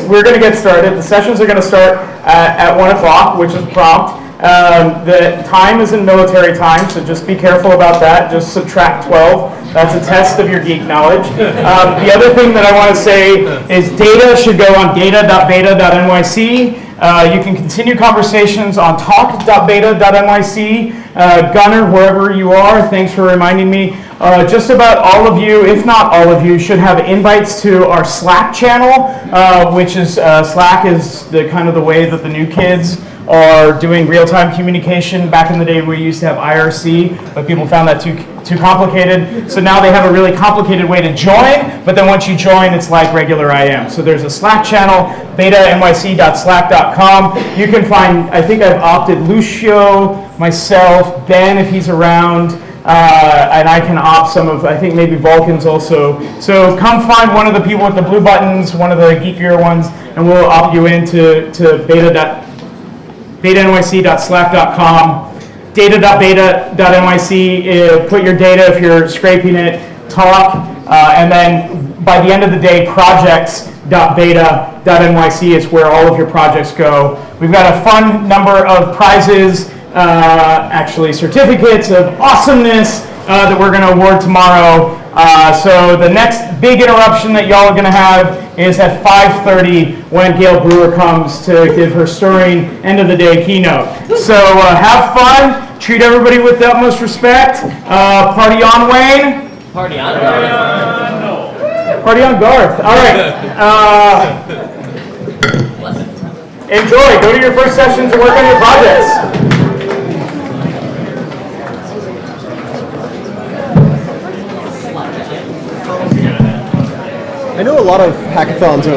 [SPEAKER 1] we're going to get started. The sessions are going to start at 1 o'clock, which is prompt. The time is in military time, so just be careful about that. Just subtract 12. That's a test of your geek knowledge. The other thing that I want to say is data should go on data.beta.nyc. You can continue conversations on talk.beta.nyc. Gunnar, wherever you are, thanks for reminding me. Just about all of you, if not all of you, should have invites to our Slack channel, which is, Slack is the kind of the way that the new kids are doing real-time communication. Back in the day, we used to have IRC, but people found that too complicated. So now they have a really complicated way to join, but then once you join, it's like regular IM. So there's a Slack channel, beta.nyc.slack.com. You can find, I think I've opted Lucio, myself, Ben if he's around, and I can opt some of, I think maybe Vulcan's also. So come find one of the people with the blue buttons, one of the geekier ones, and we'll opt you into beta.nyc.slack.com. Data.beta.nyc, put your data if you're scraping it, talk, and then by the end of the day, projects.beta.nyc is where all of your projects go. We've got a fun number of prizes, actually certificates of awesomeness that we're going to award tomorrow. So the next big interruption that y'all are going to have is at 5:30 when Gail Brewer comes to give her stirring end of the day keynote. So have fun, treat everybody with the utmost respect. Party on, Wayne.
[SPEAKER 22] Party on, Garth.
[SPEAKER 1] Party on, Garth. All right. Enjoy. Go to your first sessions and work on your projects.
[SPEAKER 15] I know a lot of hackathons are